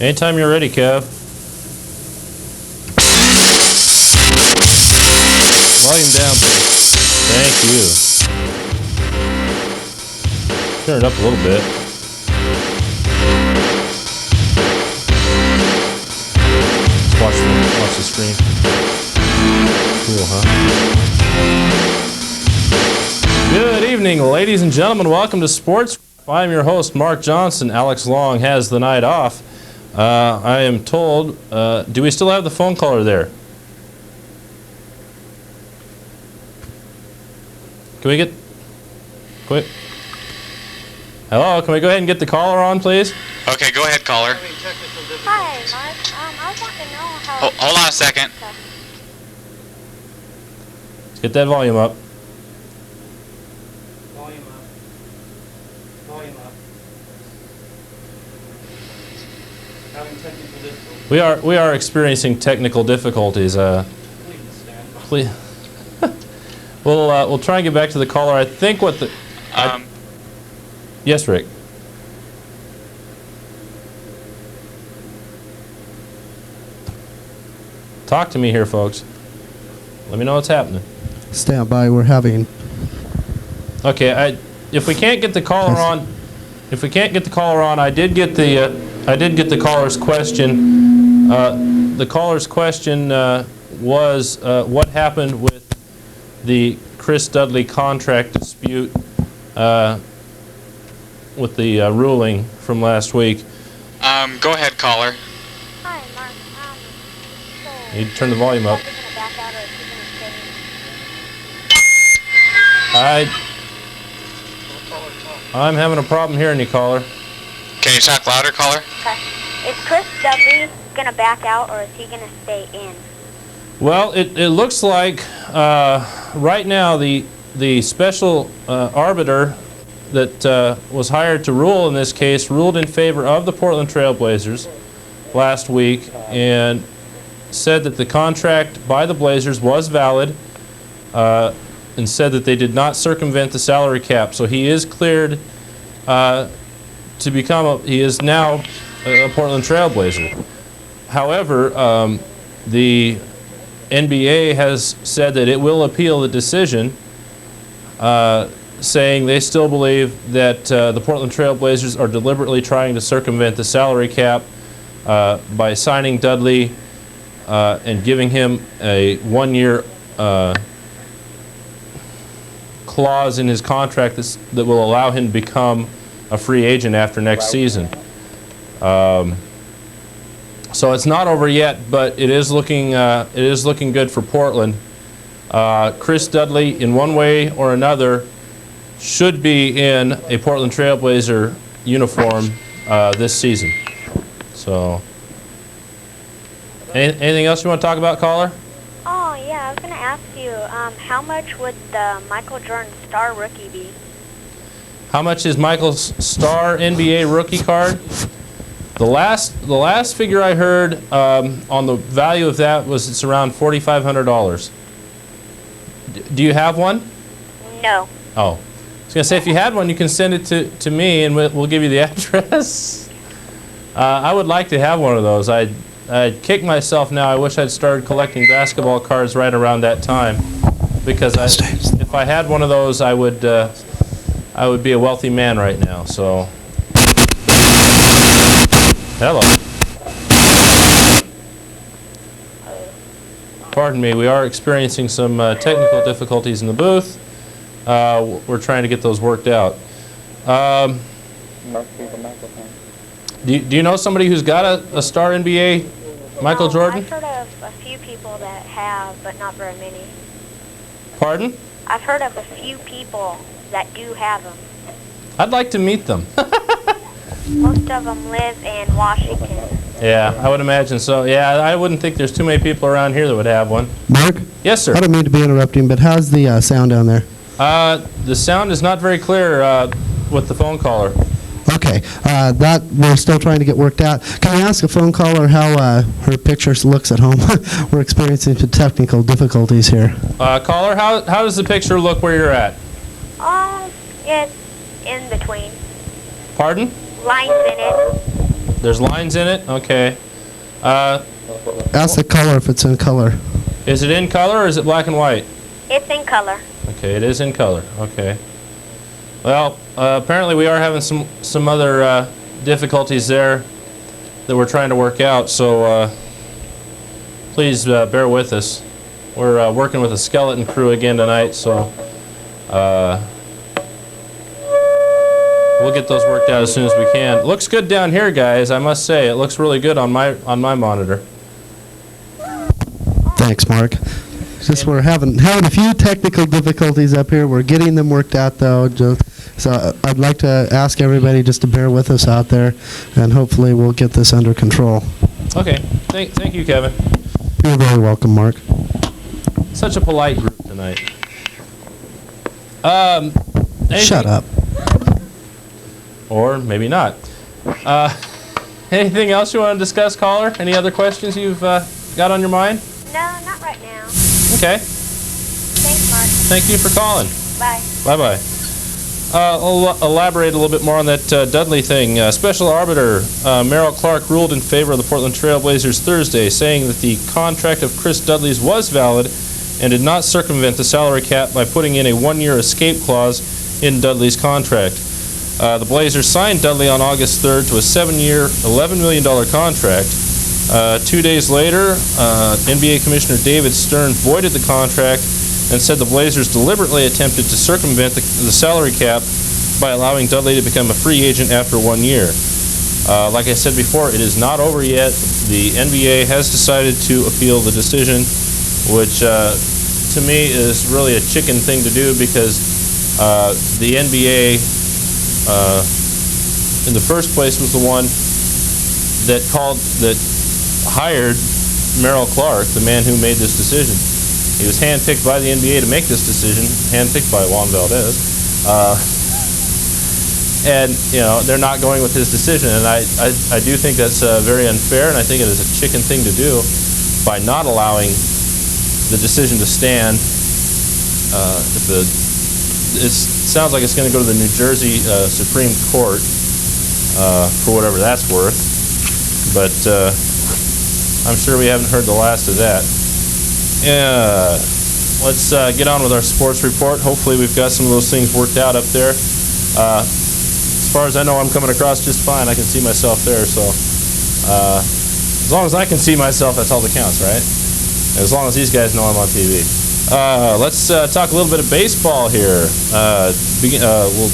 Anytime you're ready, Kev. Volume down, please. Thank you. Turn it up a little bit. Watch the screen. Cool, huh? Good evening, ladies and gentlemen. Welcome to Sports. I'm your host, Mark Johnson. Alex Long has the night off. I am told, do we still have the phone caller there? Can we get, hello, can we go ahead and get the caller on, please? Okay, go ahead, caller. Hi, Mark. I want to know how... Hold on a second. Let's get that volume up. Volume up. Volume up. Having technical difficulties. We are experiencing technical difficulties. Please. We'll try and get back to the caller. I think what the... yes, Rick. Talk to me here, folks. Let me know what's happening. Stand by. We're having... Okay, if we can't get the caller on, I did get the caller's question. The caller's question was what happened with the Chris Dudley contract dispute with the ruling from last week. Go ahead, caller. Hi, Mark. You need to turn the volume up. I'm having a problem hearing you, caller. Can you talk louder, caller? Okay. Is Chris Dudley going to back out, or is he going to stay in? Well, it looks like right now the special arbiter that was hired to rule in this case ruled in favor of the Portland Trailblazers last week and said that the contract by the Blazers was valid and said that they did not circumvent the salary cap. So he is cleared to become he is now a Portland Trailblazer. However, the NBA has said that it will appeal the decision, saying they still believe that the Portland Trailblazers are deliberately trying to circumvent the salary cap by signing Dudley and giving him a one-year clause in his contract that will allow him to become a free agent after next season. So it's not over yet, but it is looking good for Portland. Chris Dudley, in one way or another, should be in a Portland Trailblazer uniform this season. So, anything else you want to talk about, caller? Oh, yeah. I was going to ask you, how much would the Michael Jordan Star rookie be? How much is Michael's Star NBA rookie card? The last figure I heard on the value of that was it's around $4,500. Do you have one? No. Oh. I was going to say, if you had one, you can send it to me, and we'll give you the address. I would like to have one of those. I'd kick myself now. I wish I'd started collecting basketball cards right around that time, because if I had one of those, I would be a wealthy man right now. So, hello. Pardon me. We are experiencing some technical difficulties in the booth. We're trying to get those worked out. Do you know somebody who's got a Star NBA Michael Jordan? I've heard of a few people that have, but not very many. Pardon? I've heard of a few people that do have them. I'd like to meet them. Most of them live in Washington. Yeah, I would imagine so. Yeah, I wouldn't think there's too many people around here that would have one. Mark? Yes, sir. I don't mean to be interrupting, but how's the sound down there? The sound is not very clear with the phone caller. Okay, that we're still trying to get worked out. Can I ask a phone caller how her picture looks at home? We're experiencing some technical difficulties here. Caller, how does the picture look where you're at? It's in between. Pardon? Lines in it. There's lines in it? Okay. Ask the color if it's in color. Is it in color or is it black and white? It's in color. Okay, it is in color. Okay. Well, apparently we are having some other difficulties there that we're trying to work out, so please bear with us. We're working with a skeleton crew again tonight, so we'll get those worked out as soon as we can. Looks good down here, guys, I must say. It looks really good on my monitor. Thanks, Mark. Just we're having a few technical difficulties up here. We're getting them worked out, though. So I'd like to ask everybody just to bear with us out there, and hopefully we'll get this under control. Okay. Thank you, Kevin. You're very welcome, Mark. Such a polite group tonight. Shut up. Or maybe not. Anything else you want to discuss, caller? Any other questions you've got on your mind? No, not right now. Okay. Thanks, Mark. Thank you for calling. Bye. Bye-bye. I'll elaborate a little bit more on that Dudley thing. Special Arbiter Merrill Clark ruled in favor of the Portland Trail Blazers Thursday, saying that the contract of Chris Dudley's was valid and did not circumvent the salary cap by putting in a one-year escape clause in Dudley's contract. The Blazers signed Dudley on August 3rd to a 7-year, $11 million contract. 2 days later, NBA Commissioner David Stern voided the contract and said the Blazers deliberately attempted to circumvent the salary cap by allowing Dudley to become a free agent after 1 year. Like I said before, it is not over yet. The NBA has decided to appeal the decision, which to me is really a chicken thing to do, because the NBA in the first place was the one that hired Merrill Clark, the man who made this decision. He was handpicked by the NBA to make this decision, handpicked by Juan Valdez. And, you know, they're not going with his decision. And I do think that's very unfair, and I think it is a chicken thing to do by not allowing the decision to stand. It sounds like it's going to go to the New Jersey Supreme Court for whatever that's worth. But I'm sure we haven't heard the last of that. Let's get on with our sports report. Hopefully we've got some of those things worked out up there. As far as I know, I'm coming across just fine. I can see myself there, so as long as I can see myself, that's all that counts, right? As long as these guys know I'm on TV. Let's talk a little bit of baseball here. We'll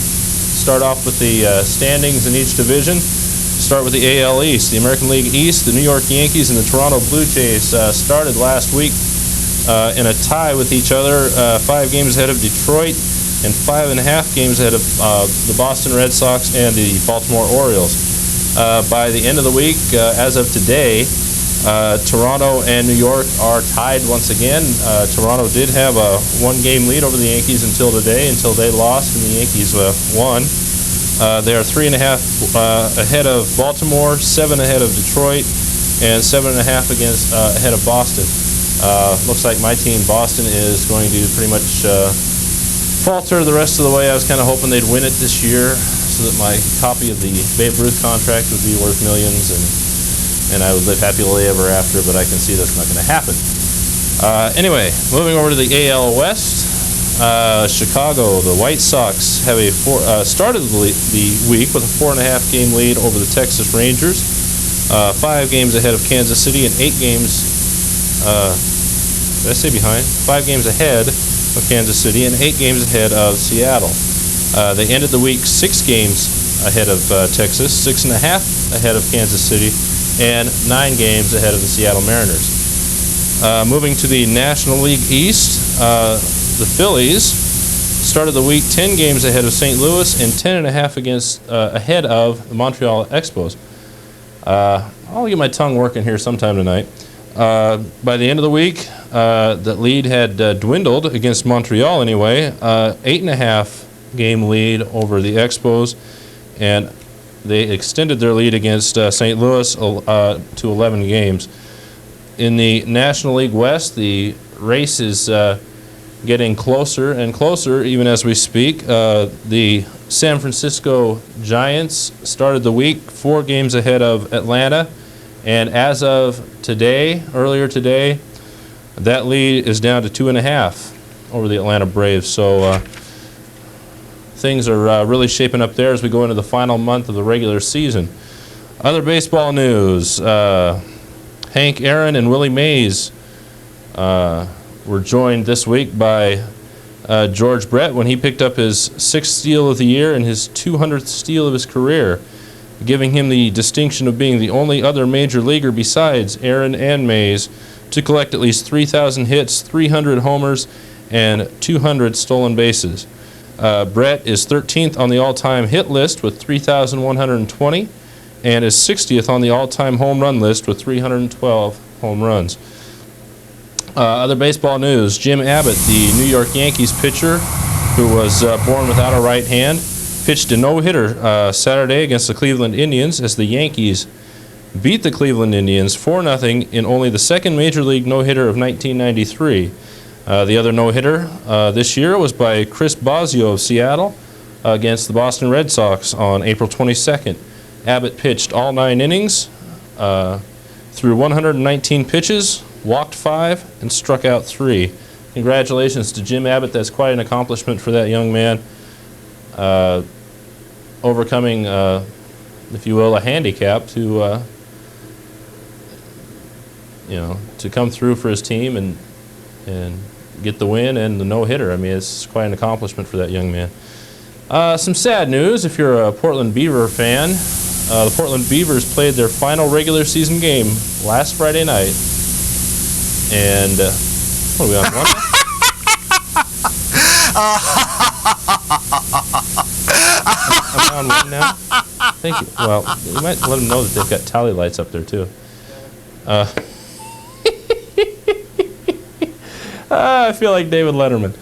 start off with the standings in each division. Start with the AL East. The American League East, the New York Yankees and the Toronto Blue Jays started last week in a tie with each other, 5 games ahead of Detroit and 5.5 games ahead of the Boston Red Sox and the Baltimore Orioles. By the end of the week, as of today, Toronto and New York are tied once again. Toronto did have a 1-game lead over the Yankees until today, until they lost and the Yankees won. They are 3.5 ahead of Baltimore, 7 ahead of Detroit, and 7.5 ahead of Boston. Looks like my team, Boston, is going to pretty much falter the rest of the way. I was kind of hoping they'd win it this year so that my copy of the Babe Ruth contract would be worth millions and I would live happily ever after, but I can see that's not going to happen. Anyway, moving over to the AL West. Chicago, the White Sox have started the week with a 4.5-game lead over the Texas Rangers, 5 games ahead of Kansas City and 8 games. Did I say behind? 5 games ahead of Kansas City and 8 games ahead of Seattle. They ended the week 6 games ahead of Texas, 6.5 ahead of Kansas City, and 9 games ahead of the Seattle Mariners. Moving to the National League East, the Phillies started the week 10 games ahead of St. Louis and 10.5 ahead of the Montreal Expos. I'll get my tongue working here sometime tonight. By the end of the week, the lead had dwindled against Montreal anyway, 8.5-game lead over the Expos, and they extended their lead against St. Louis to 11 games. In the National League West, the race is getting closer and closer even as we speak. The San Francisco Giants started the week 4 games ahead of Atlanta. And as of today, earlier today, that lead is down to 2.5 over the Atlanta Braves. So things are really shaping up there as we go into the final month of the regular season. Other baseball news, Hank Aaron and Willie Mays were joined this week by George Brett when he picked up his 6th steal of the year and his 200th steal of his career, giving him the distinction of being the only other major leaguer besides Aaron and Mays to collect at least 3,000 hits, 300 homers, and 200 stolen bases. Brett is 13th on the all-time hit list with 3,120 and is 60th on the all-time home run list with 312 home runs. Other baseball news, Jim Abbott, the New York Yankees pitcher who was born without a right hand, pitched a no-hitter Saturday against the Cleveland Indians as the Yankees beat the Cleveland Indians 4-0 in only the second Major League no-hitter of 1993. The other no-hitter this year was by Chris Bosio of Seattle against the Boston Red Sox on April 22nd. Abbott pitched all 9 innings, threw 119 pitches, walked 5, and struck out 3. Congratulations to Jim Abbott. That's quite an accomplishment for that young man. Overcoming, if you will, a handicap to, to come through for his team and get the win and the no-hitter. I mean, it's quite an accomplishment for that young man. Some sad news if you're a Portland Beaver fan. The Portland Beavers played their final regular season game last Friday night. And, what are we on, 1? I'm on 1 now? Thank you. Well, you might let them know that they've got tally lights up there, too. I feel like David Letterman.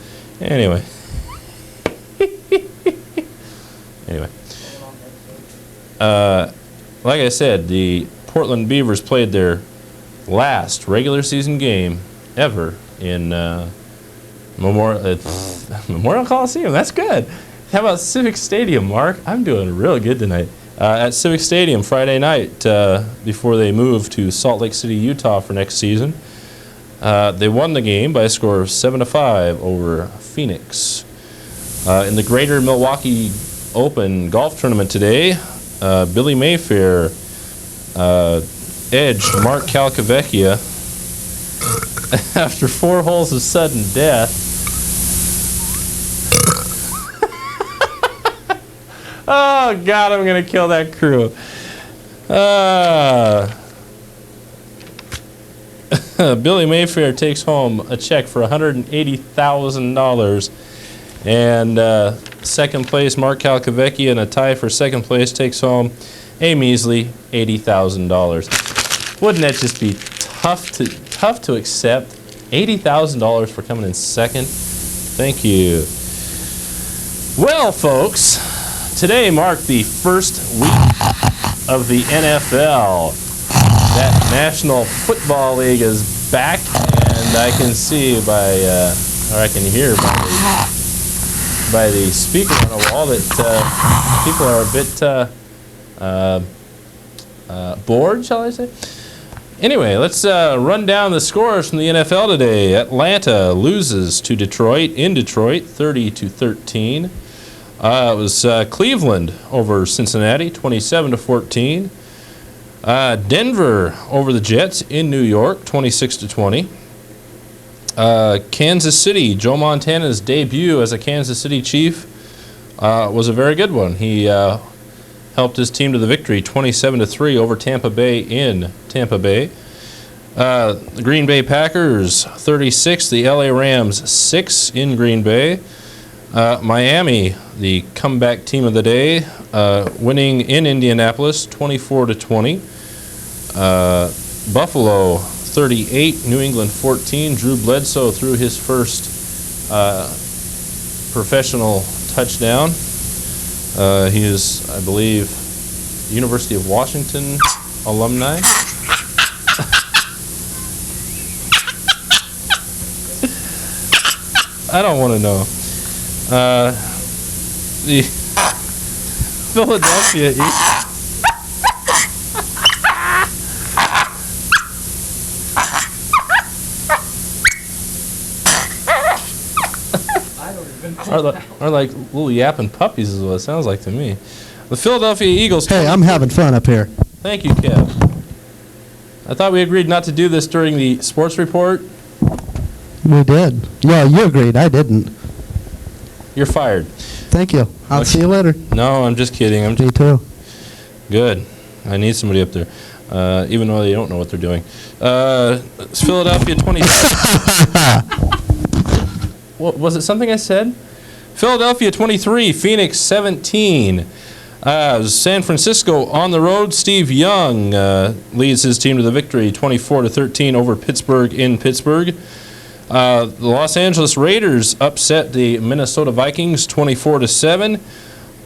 Anyway. Like I said, the Portland Beavers played their last regular season game ever in Memorial Coliseum. That's good. How about Civic Stadium, Mark? I'm doing real good tonight. At Civic Stadium Friday night before they moved to Salt Lake City, Utah for next season. They won the game by a score of 7-5 over Phoenix. In the Greater Milwaukee Open Golf Tournament today, Billy Mayfair edged Mark Calcavecchia after 4 holes of sudden death. Oh, God, I'm going to kill that crew. Billy Mayfair takes home a check for $180,000. And second place, Mark Calcavecchia, in a tie for second place, takes home a measly $80,000. Wouldn't that just be tough to accept? $80,000 for coming in second? Thank you. Well, folks, today marked the first week of the NFL. That National Football League is back, and I can see or I can hear by the speaker on the wall that people are a bit bored, shall I say? Anyway, let's run down the scores from the NFL today. Atlanta loses to Detroit in Detroit, 30-13. It was Cleveland over Cincinnati, 27-14. Denver over the Jets in New York, 26-20. Kansas City, Joe Montana's debut as a Kansas City Chief was a very good one. He helped his team to the victory, 27-3 over Tampa Bay in Tampa Bay. The Green Bay Packers, 36. The LA Rams, 6 in Green Bay. Miami, the comeback team of the day, winning in Indianapolis, 24-20. Buffalo, 38. New England, 14. Drew Bledsoe threw his first professional touchdown. He is, I believe, University of Washington alumni. I don't want to know. Philadelphia Eagles. Are like little yapping puppies is what it sounds like to me. The Philadelphia Eagles. Hey, I'm having fun up here. Thank you, Kev. I thought we agreed not to do this during the sports report. We did. Yeah, you agreed. I didn't. You're fired. Thank you. I'll see you later. No, I'm just kidding. Me too. Good. I need somebody up there, even though they don't know what they're doing. It's Philadelphia 20. What was it? Something I said? Philadelphia 23, Phoenix 17. San Francisco on the road. Steve Young leads his team to the victory, 24-13 over Pittsburgh in Pittsburgh. The Los Angeles Raiders upset the Minnesota Vikings 24-7.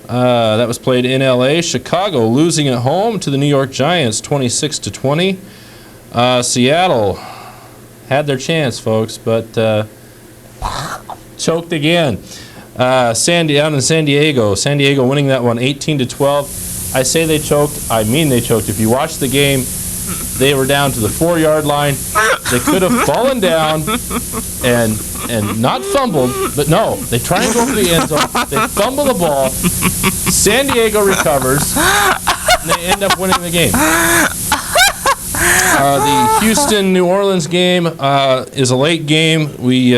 That was played in LA. Chicago losing at home to the New York Giants 26-20. Seattle had their chance, folks, but choked again. Down in San Diego. San Diego winning that one 18-12. I say they choked. I mean they choked. If you watch the game, they were down to the 4-yard line. They could have fallen down and not fumbled, but no, they try and go for the end zone. They fumble the ball. San Diego recovers, and they end up winning the game. The Houston-New Orleans game is a late game. We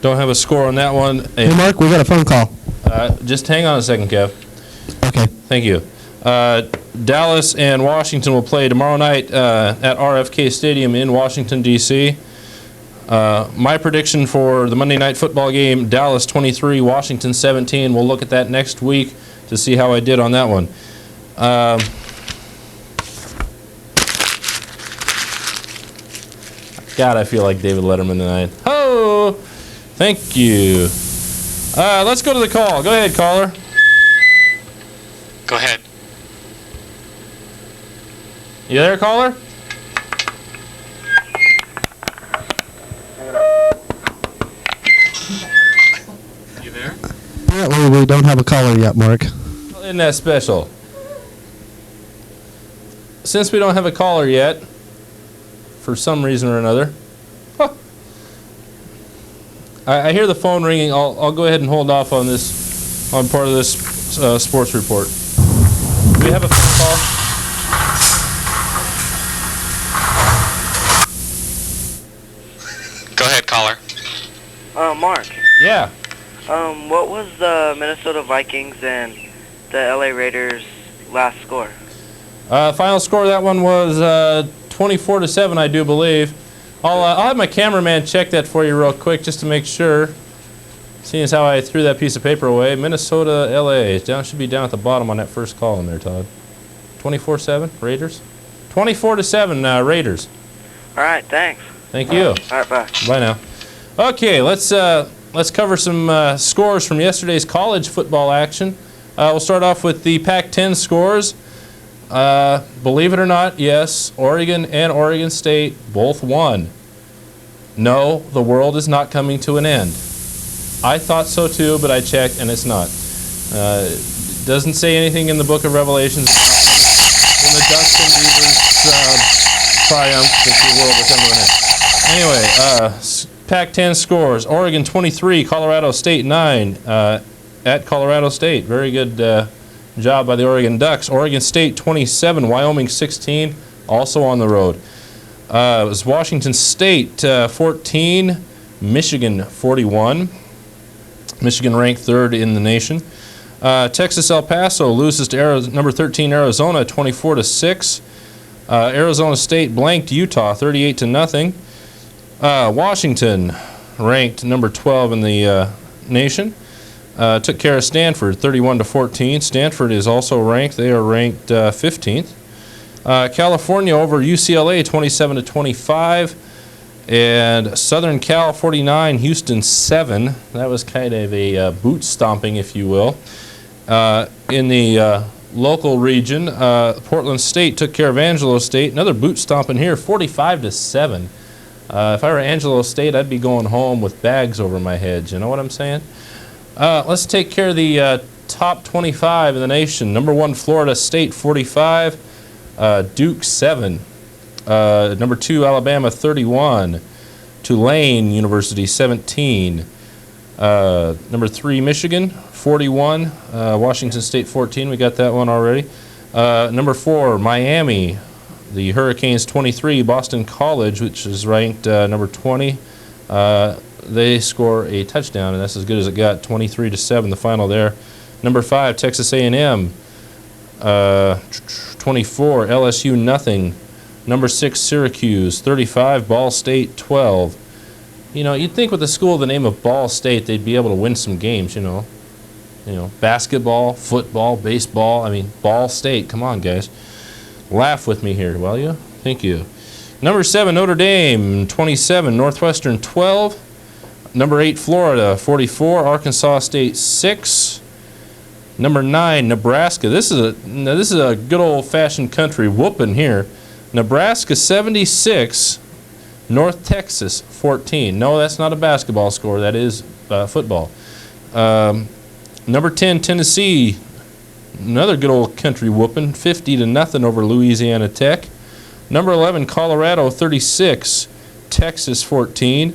don't have a score on that one. Hey, Mark, we got a phone call. Just hang on a second, Kev. Okay. Thank you. Dallas and Washington will play tomorrow night at RFK Stadium in Washington, D.C. My prediction for the Monday Night Football game, Dallas 23, Washington 17. We'll look at that next week to see how I did on that one. God, I feel like David Letterman tonight. Oh, thank you. Let's go to the call. Go ahead, caller. Go ahead. You there, caller? You there? Apparently, we don't have a caller yet, Mark. Isn't that special? Since we don't have a caller yet, for some reason or another, I hear the phone ringing. I'll go ahead and hold off on this, on part of this sports report. Do we have a phone call? Go ahead, caller. Mark, Yeah. what was the Minnesota Vikings and the LA Raiders last score? Final score of that one was 24-7, I do believe. I'll have my cameraman check that for you real quick just to make sure. Seeing as how I threw that piece of paper away. Minnesota, LA. Should be down at the bottom on that first column there, Todd. 24-7, Raiders? 24-7, Raiders. All right, thanks. Thank you. All right, bye. Bye now. Okay, let's cover some scores from yesterday's college football action. We'll start off with the Pac-10 scores. Believe it or not, yes, Oregon and Oregon State both won. No, the world is not coming to an end. I thought so too, but I checked and it's not. It doesn't say anything in the book of Revelations in the Ducks and Beavers triumph that the world will come to an end. Anyway, Pac-10 scores. Oregon 23, Colorado State 9 at Colorado State. Very good job by the Oregon Ducks. Oregon State 27, Wyoming 16, also on the road. It was Washington State 14, Michigan 41. Michigan ranked third in the nation. Texas El Paso loses to number 13 Arizona 24-6. Arizona State blanked Utah 38-0. Washington ranked number 12 in the nation. Took care of Stanford 31-14. Stanford is also ranked. They are ranked 15th. California over UCLA 27-25. And Southern Cal 49, Houston 7. That was kind of a boot stomping, if you will. In the local region, Portland State took care of Angelo State. Another boot stomping here, 45-7. If I were Angelo State, I'd be going home with bags over my head. You know what I'm saying? Let's take care of the top 25 in the nation. Number 1, Florida State, 45. Duke, 7. Number 2, Alabama, 31. Tulane University, 17. Number 3, Michigan, 41. Washington State, 14. We got that one already. Number 4, Miami, the Hurricanes, 23. Boston College, which is ranked number 20. They score a touchdown, and that's as good as it got, 23-7, the final there. Number 5, Texas A&M, 24. LSU, nothing. Number 6, Syracuse, 35. Ball State, 12. You know, you'd think with a school of the name of Ball State, they'd be able to win some games, you know. You know, basketball, football, baseball. I mean, Ball State. Come on, guys. Laugh with me here, will you? Thank you. Number 7, Notre Dame, 27. Northwestern, 12. Number 8, Florida, 44. Arkansas State, 6. Number 9, Nebraska. This is a good old-fashioned country whooping here. Nebraska, 76. North Texas, 14. No, that's not a basketball score. That is football. Number 10, Tennessee. Another good old country whooping, 50-0 over Louisiana Tech. Number 11, Colorado, 36. Texas, 14.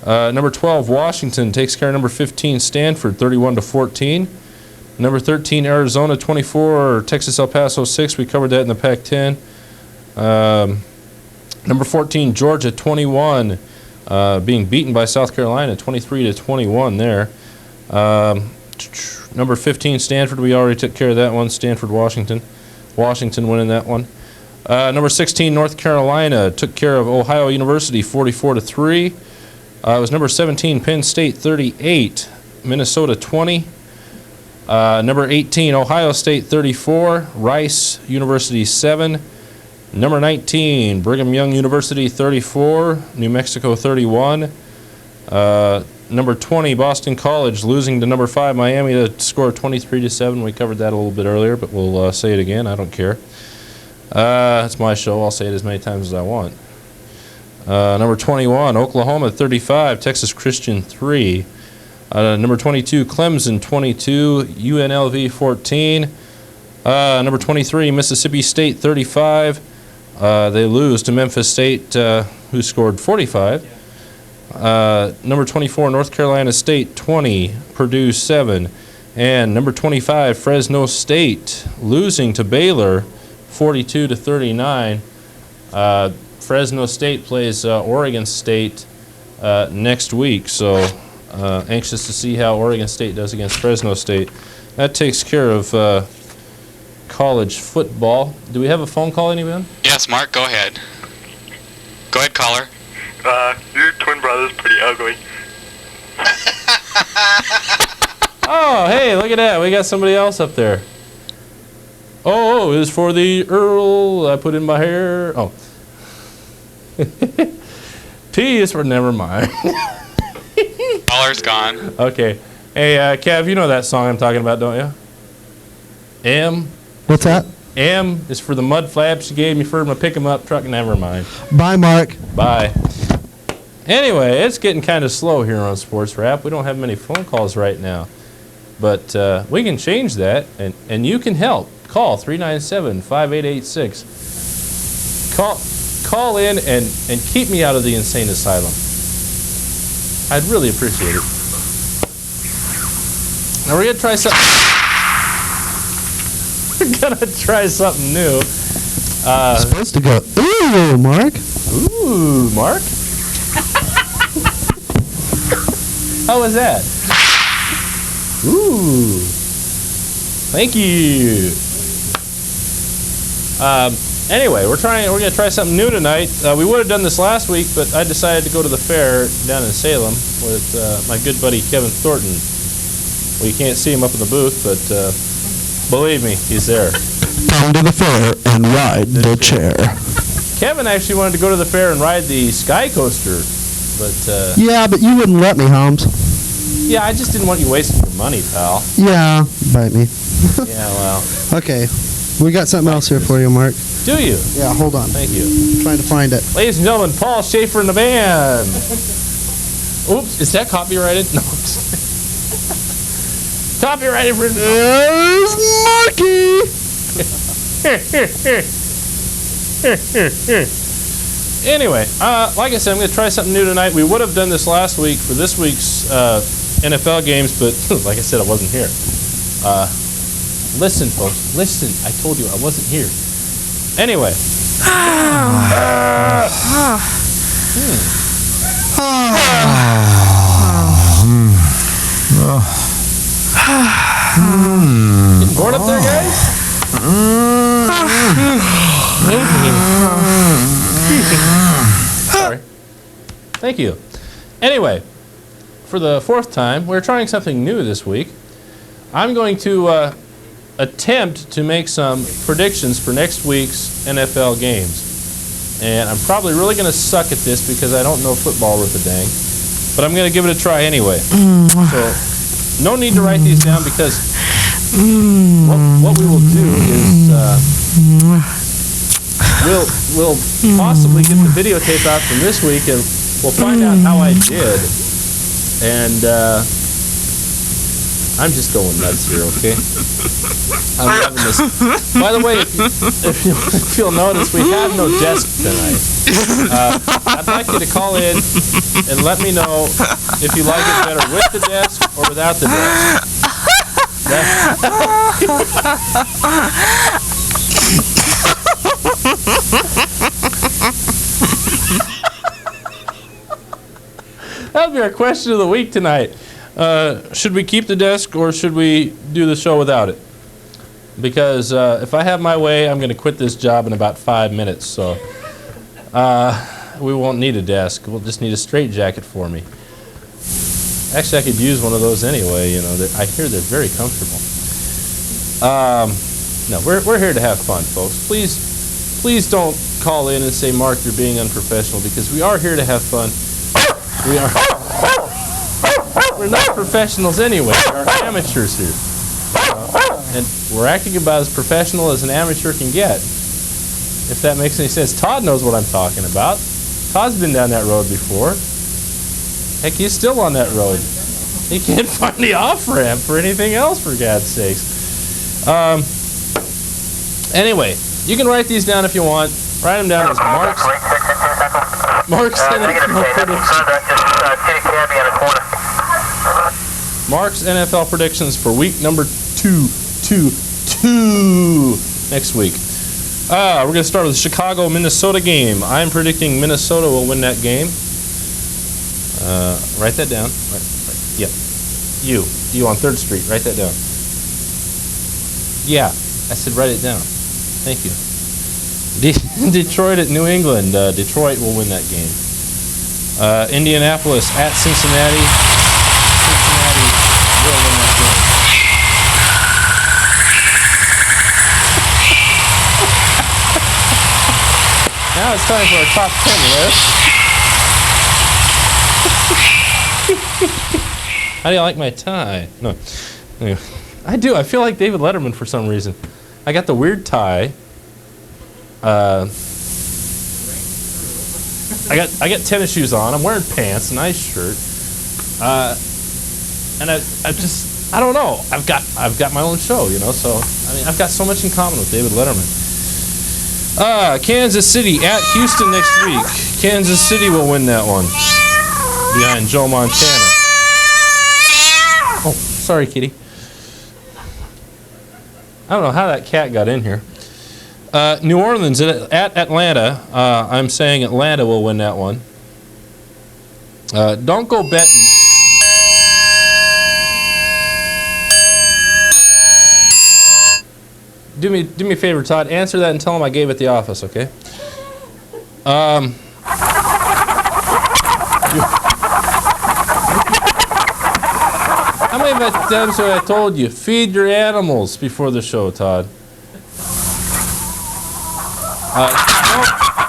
Number 12, Washington takes care of number 15, Stanford, 31-14. Number 13, Arizona, 24. Texas El Paso, 6. We covered that in the Pac-10. Number 14, Georgia, 21. Being beaten by South Carolina, 23-21 there. Number 15, Stanford, we already took care of that one. Stanford, Washington. Washington winning that one. Number 16, North Carolina, took care of Ohio University, 44-3. It was number 17, Penn State, 38. Minnesota, 20. Number 18, Ohio State, 34. Rice University, 7. Number 19, Brigham Young University, 34. New Mexico, 31. Number 20, Boston College, losing to number 5, Miami, to score 23-7. We covered that a little bit earlier, but we'll say it again. I don't care. It's my show. I'll say it as many times as I want. Number 21, Oklahoma, 35. Texas Christian, 3. Number 22, Clemson, 22. UNLV, 14. Number 23, Mississippi State, 35. They lose to Memphis State, who scored 45. Number 24, North Carolina State, 20. Purdue, 7. And number 25, Fresno State, losing to Baylor, 42-39. Fresno State plays Oregon State next week, so anxious to see how Oregon State does against Fresno State. That takes care of college football. Do we have a phone call, anyone? Yes, Mark, go ahead. Go ahead, caller. Your twin brother's pretty ugly. Oh, hey, look at that. We got somebody else up there. Oh, is for the Earl I put in my hair. Oh. P is for never mind. Caller's gone. Okay. Hey, Kev, you know that song I'm talking about, don't you? M. What's that? M is for the mud flaps you gave me for my pick-em-up truck. Never mind. Bye, Mark. Bye. Anyway, it's getting kind of slow here on Sports Rap. We don't have many phone calls right now. But we can change that, and you can help. Call 397-5886. Call in and keep me out of the insane asylum. I'd really appreciate it. Now we're going to try something. We're going to try something new. Supposed to go, ooh, Mark. Ooh, Mark? How was that? Ooh. Thank you. Anyway, we're going to try something new tonight. We would have done this last week, but I decided to go to the fair down in Salem with my good buddy Kevin Thornton. Well, you can't see him up in the booth, but believe me, he's there. Come to the fair and ride the chair. Kevin actually wanted to go to the fair and ride the Sky Coaster, but yeah, but you wouldn't let me, Holmes. yeah, I just didn't want you wasting your money, pal. Yeah, bite me. Yeah, well. Okay, we got something else here for you, Mark. Do you? Yeah, hold on. Thank you. I'm trying to find it. Ladies and gentlemen, Paul Schaefer in the band. Oops, is that copyrighted? No. Copyright infringement. There's Marky. Anyway, like I said, I'm going to try something new tonight. We would have done this last week for this week's NFL games, but like I said, I wasn't here. Listen, folks, listen. I told you I wasn't here. Anyway. Getting bored up there, guys? Sorry. Thank you. Anyway, for the fourth time, we're trying something new this week. I'm going to attempt to make some predictions for next week's NFL games. And I'm probably really going to suck at this because I don't know football worth a dang. But I'm going to give it a try anyway. So, no need to write these down because what we will do is we'll possibly get the videotape out from this week and we'll find out how I did. And I'm just going nuts here, okay? I'm loving this. By the way, if you'll notice, we have no desk tonight. I'd like you to call in and let me know if you like it better with the desk or without the desk. That'll be our question of the week tonight. Should we keep the desk or should we do the show without it? Because if I have my way, I'm going to quit this job in about 5 minutes. So we won't need a desk. We'll just need a straitjacket for me. Actually, I could use one of those anyway. You know, I hear they're very comfortable. No, we're here to have fun, folks. Please don't call in and say, Mark, you're being unprofessional, because we are here to have fun. We're not professionals anyway. We're amateurs here. And we're acting about as professional as an amateur can get. If that makes any sense. Todd knows what I'm talking about. Todd's been down that road before. Heck, he's still on that road. He can't find the off-ramp for anything else, for God's sakes. Anyway, you can write these down if you want. Write them down as Mark's NFL predictions. Mark's NFL predictions for week number 2 next week. We're going to start with the Chicago-Minnesota game. I'm predicting Minnesota will win that game. Write that down. Yep. You on 3rd Street. Write that down. Yeah, I said write it down. Thank you. Detroit at New England. Detroit will win that game. Indianapolis at Cincinnati. Cincinnati will win that game. Now it's time for our top 10 list. How do you like my tie? No. Anyway, I do. I feel like David Letterman for some reason. I got the weird tie. I got tennis shoes on. I'm wearing pants, a nice shirt. And I don't know. I've got my own show, you know. So I mean, I've got so much in common with David Letterman. Kansas City at Houston next week. Kansas City will win that one behind Joe Montana. Oh, sorry, kitty. I don't know how that cat got in here. New Orleans at Atlanta. I'm saying Atlanta will win that one. Don't go betting. Do me a favor, Todd. Answer that and tell him I gave it the office, okay? How many times have I told you, feed your animals before the show, Todd?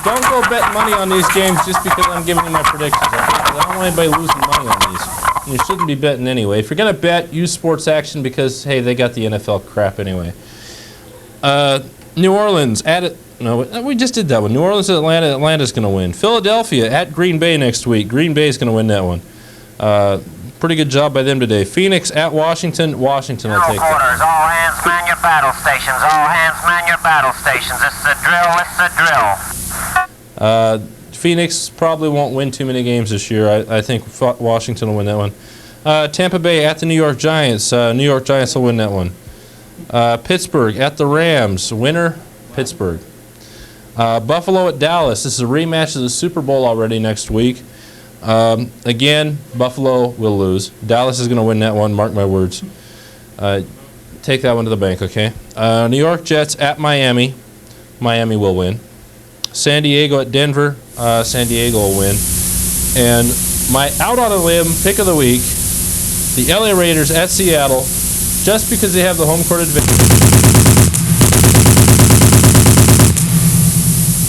Don't go bet money on these games just because I'm giving you my predictions. I don't want anybody losing money on these. You shouldn't be betting anyway. If you're going to bet, use Sports Action because, hey, they got the NFL crap anyway. New Orleans at it. No, we just did that one. New Orleans at Atlanta. Atlanta's going to win. Philadelphia at Green Bay next week. Green Bay's going to win that one. pretty good job by them today. Phoenix at Washington. Washington will take that. Quarters, all hands man your battle stations. All hands man your battle stations. This is a drill. This is a drill. Phoenix probably won't win too many games this year. I think Washington will win that one. Tampa Bay at the New York Giants. New York Giants will win that one. Pittsburgh at the Rams. Winner, Pittsburgh. Buffalo at Dallas. This is a rematch of the Super Bowl already next week. Again, Buffalo will lose. Dallas is going to win that one, mark my words. Take that one to the bank, okay? New York Jets at Miami. Miami will win. San Diego at Denver. San Diego will win. And my out on a limb pick of the week, the LA Raiders at Seattle, just because they have the home court advantage.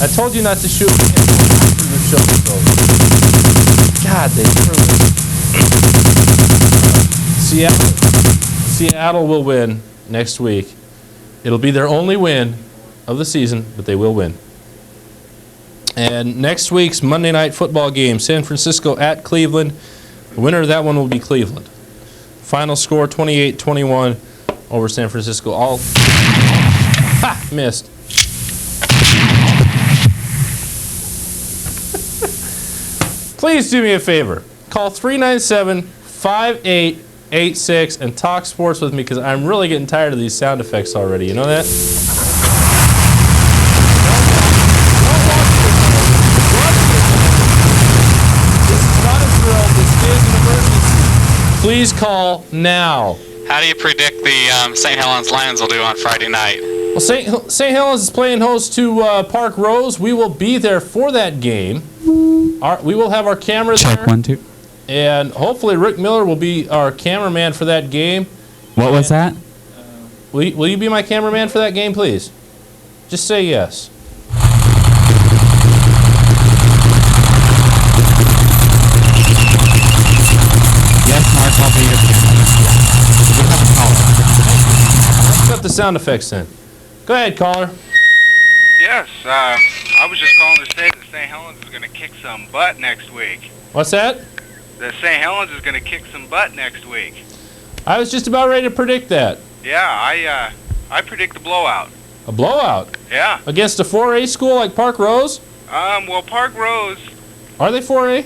I told you not to shoot me after the show was over. God, they screwed it. Seattle will win next week. It'll be their only win of the season, but they will win. And next week's Monday Night Football game, San Francisco at Cleveland. The winner of that one will be Cleveland. Final score 28-21 over San Francisco. All missed. Please do me a favor. Call 397-5886 and talk sports with me because I'm really getting tired of these sound effects already. You know that? This is not a drill. This is an emergency. Please call now. How do you predict the St. Helens Lions will do on Friday night? Well, St. Helens is playing host to Park Rose. We will be there for that game. We will have our cameras there. Check 1, 2. And hopefully Rick Miller will be our cameraman for that game. What was that? Will you be my cameraman for that game, please? Just say yes. Yes, Mark, I'll be your cameraman. Put the sound effects in. Go ahead, caller. Yes, I was just calling to say that St. Helens is going to kick some butt next week. What's that? That St. Helens is going to kick some butt next week. I was just about ready to predict that. Yeah, I predict a blowout. A blowout? Yeah. Against a 4A school like Park Rose? Well, Park Rose... Are they 4A?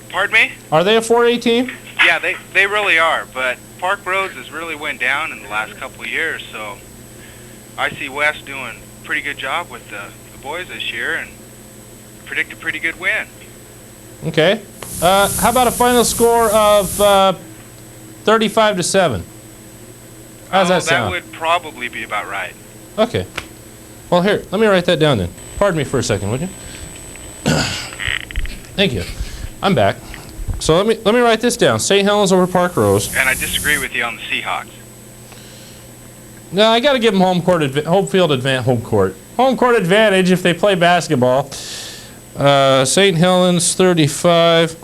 Pardon me? Are they a 4A team? Yeah, they really are, but Park Rose has really went down in the last couple of years, so I see West doing a pretty good job with the boys this year and predict a pretty good win. Okay. How about a final score of 35-7? How's that sound? That would probably be about right. Okay. Well, here, let me write that down then. Pardon me for a second, would you? Thank you. I'm back. So let me write this down. St. Helens over Park Rose. And I disagree with you on the Seahawks. No, I got to give them home court advantage if they play basketball. St. Helens 35,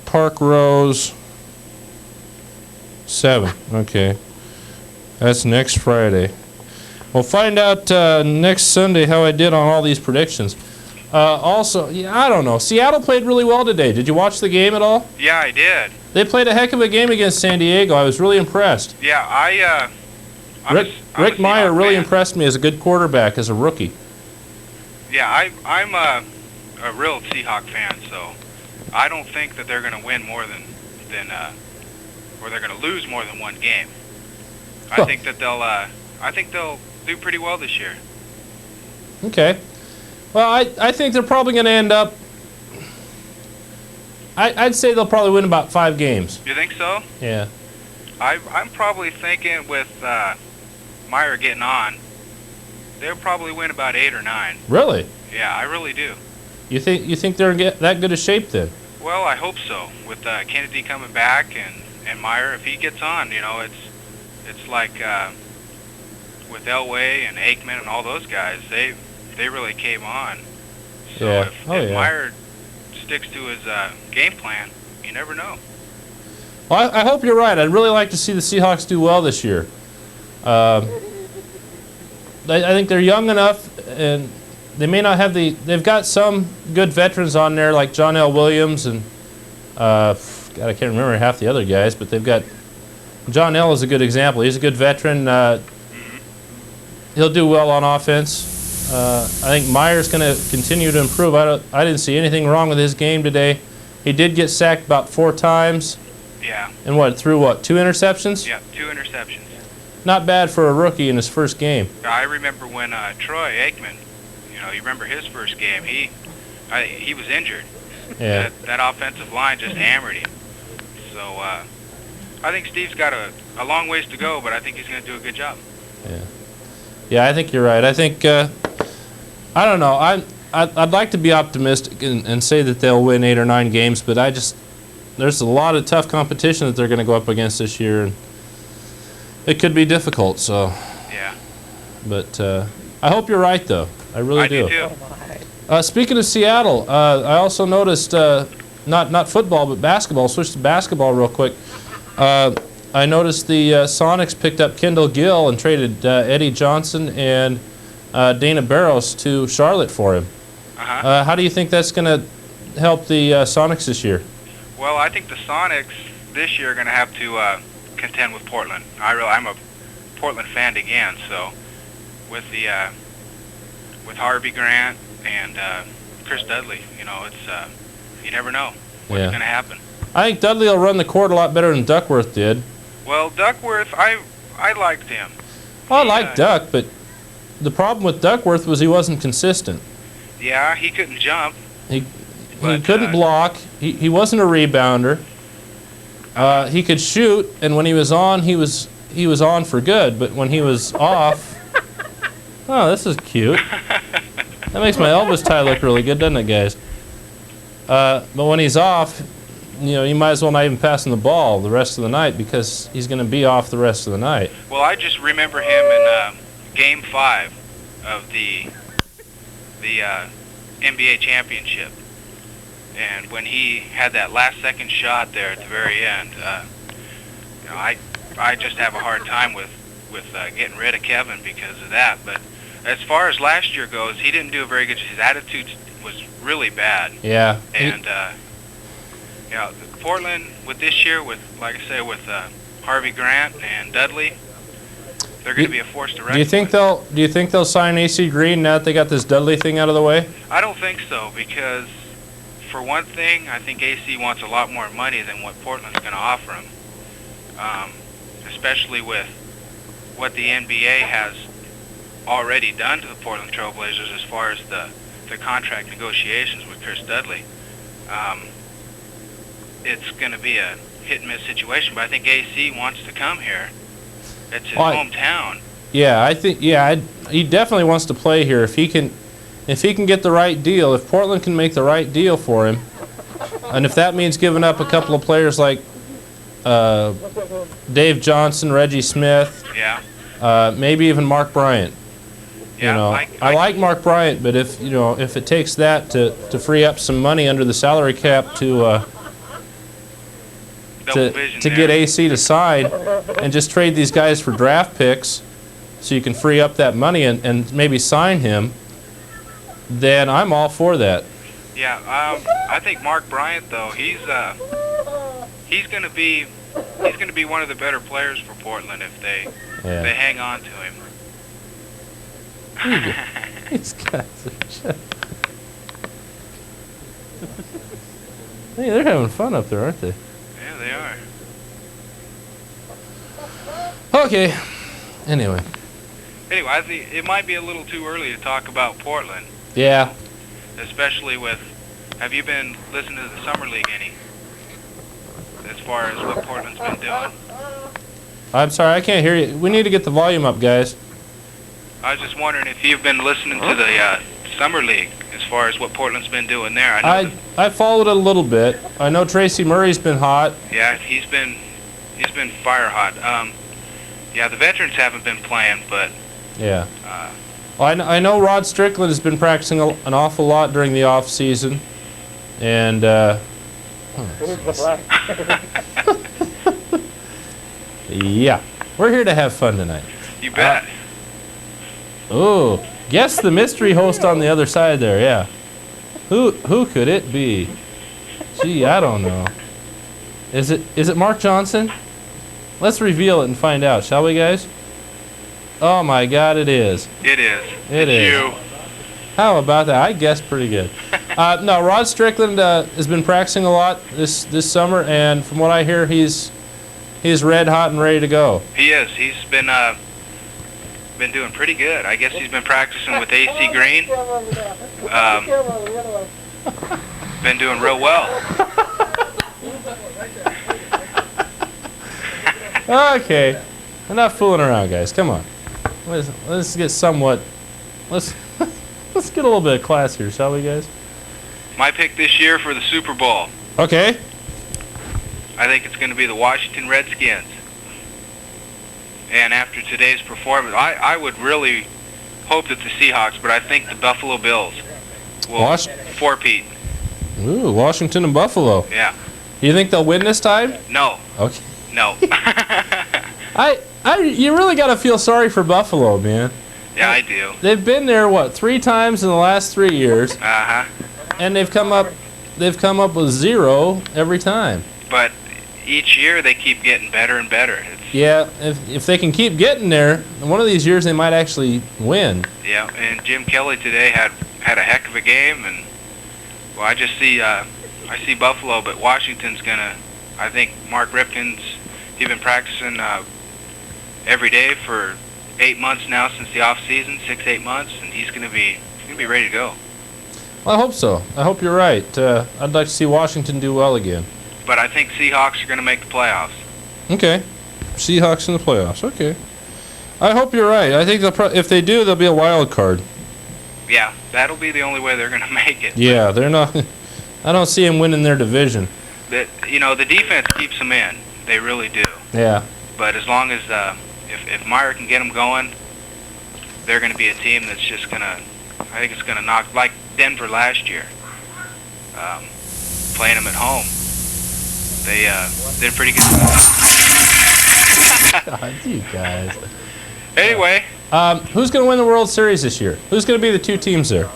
Park Rose 7. Okay, that's next Friday. We'll find out next Sunday how I did on all these predictions. Also, yeah, I don't know. Seattle played really well today. Did you watch the game at all? Yeah, I did. They played a heck of a game against San Diego. I was really impressed. Yeah, Rick Meyer really impressed me as a good quarterback, as a rookie. Yeah, I'm a real Seahawk fan, so I don't think that they're going to win more than or they're going to lose more than one game. I think that they'll do pretty well this year. Okay. Well, I think they're probably going to end up. I'd say they'll probably win about 5 games. You think so? Yeah. I'm probably thinking with Meyer getting on, they'll probably win about 8 or 9. Really? Yeah, I really do. You think they're in that good a shape then? Well, I hope so. With Kennedy coming back and Meyer, if he gets on, you know, it's like with Elway and Aikman and all those guys, they really came on. So yeah. if Meyer sticks to his game plan, you never know. Well, I hope you're right. I'd really like to see the Seahawks do well this year. I think they're young enough, and they may not have they've got some good veterans on there like John L. Williams and God, I can't remember half the other guys, but they've got John L is a good example. He's a good veteran. He'll do well on offense. I think Meyer's going to continue to improve. I didn't see anything wrong with his game today. He did get sacked about 4 times. Yeah. And threw 2 interceptions? Yeah, 2 interceptions. Not bad for a rookie in his first game. I remember when Troy Aikman, you remember his first game, he was injured. Yeah. That offensive line just hammered him. So I think Steve's got a long ways to go, but I think he's going to do a good job. Yeah. Yeah, I think you're right. I think, I don't know. I'd like to be optimistic and say that they'll win 8 or 9 games, but there's a lot of tough competition that they're going to go up against this year, and it could be difficult. So. Yeah. But I hope you're right, though. I really do. I do too. Speaking of Seattle, I also noticed not football but basketball. Switch to basketball real quick. I noticed the Sonics picked up Kendall Gill and traded Eddie Johnson and Dana Barros to Charlotte for him. How do you think that's going to help the Sonics this year? Well, I think the Sonics this year are going to have to contend with Portland. I'm a Portland fan again, so with Harvey Grant and Chris Dudley, it's you never know what's going to happen. I think Dudley will run the court a lot better than Duckworth did. Well, Duckworth, I liked him. I like Duck, but the problem with Duckworth was he wasn't consistent. Yeah, he couldn't jump. He couldn't block. He wasn't a rebounder. He could shoot, and when he was on, he was on for good. But when he was off, oh, this is cute. That makes my Elvis tie look really good, doesn't it, guys? But when he's off, you might as well not even pass him the ball the rest of the night because he's going to be off the rest of the night. Well, I just remember him in Game 5 of the NBA championship, and when he had that last-second shot there at the very end, I just have a hard time with getting rid of Kevin because of that. But as far as last year goes, he didn't do a very good. His attitude was really bad. Yeah. And Portland with this year, with like I say, with Harvey Grant and Dudley, they're going to be a force to reckon with. Do you think they'll sign AC Green now that they got this Dudley thing out of the way? I don't think so, because for one thing, I think AC wants a lot more money than what Portland's going to offer him, especially with what the NBA has already done to the Portland Trailblazers as far as the contract negotiations with Chris Dudley. It's going to be a hit-and-miss situation, but I think AC wants to come here. It's his hometown. Yeah, I think he definitely wants to play here if he can get the right deal. If Portland can make the right deal for him, and if that means giving up a couple of players like Dave Johnson, Reggie Smith, maybe even Mark Bryant. Yeah, I like Mark Bryant, but if it takes that to free up some money under the salary cap to get AC to sign and just trade these guys for draft picks so you can free up that money and maybe sign him, then I'm all for that. Yeah, I think Mark Bryant though, he's going to be one of the better players for Portland if they hang on to him. These guys are just... Hey, they're having fun up there, aren't they? Yeah, they are. Okay. Anyway, I think it might be a little too early to talk about Portland. Yeah. Especially with, have you been listening to the Summer League any? As far as what Portland's been doing? I'm sorry, I can't hear you. We need to get the volume up, guys. I was just wondering if you've been listening to the Summer League as far as what Portland's been doing there. I followed it a little bit. I know Tracy Murray's been hot. Yeah, he's been fire hot. Yeah, the veterans haven't been playing, but yeah. Well, I know Rod Strickland has been practicing an awful lot during the off season, and yeah, we're here to have fun tonight. You bet. Oh, guess the mystery host on the other side there. Yeah, who could it be? Gee, I don't know. Is it Mark Johnson? Let's reveal it and find out, shall we, guys? Oh my God, it is. It is. It it's is. you. How about that? I guessed pretty good. No, Rod Strickland has been practicing a lot this summer, and from what I hear, he's red hot and ready to go. He is. He's been doing pretty good. I guess he's been practicing with AC Green. Been doing real well. Okay, enough fooling around, guys. Come on, let's get somewhat. Let's get a little bit of class here, shall we, guys? My pick this year for the Super Bowl. Okay. I think it's going to be the Washington Redskins. And after today's performance, I would really hope that the Seahawks, but I think the Buffalo Bills will four-peat. Ooh, Washington and Buffalo. Yeah. You think they'll win this time? No. Okay. No. You really got to feel sorry for Buffalo, man. Yeah, I do. They've been there, what, 3 times in the last 3 years? Uh-huh. And they've come up with 0 every time. But each year they keep getting better and better. Yeah, if they can keep getting there, one of these years they might actually win. Yeah, and Jim Kelly today had a heck of a game, and well, I see Buffalo, but Washington's gonna. I think Mark Ripken's he's been practicing every day for 8 months now since the off season, 6-8 months, and he's gonna be ready to go. Well, I hope so. I hope you're right. I'd like to see Washington do well again. But I think Seahawks are gonna make the playoffs. Okay. Seahawks in the playoffs. Okay. I hope you're right. I think if they do, they'll be a wild card. Yeah, that'll be the only way they're going to make it. Yeah, they're not. I don't see them winning their division. The defense keeps them in. They really do. Yeah. But as long as if Meyer can get them going, they're going to be a team that's just going to. I think it's going to knock like Denver last year. Playing them at home, they did pretty good. God, you guys. Anyway. Who's going to win the World Series this year? Who's going to be the 2 teams there?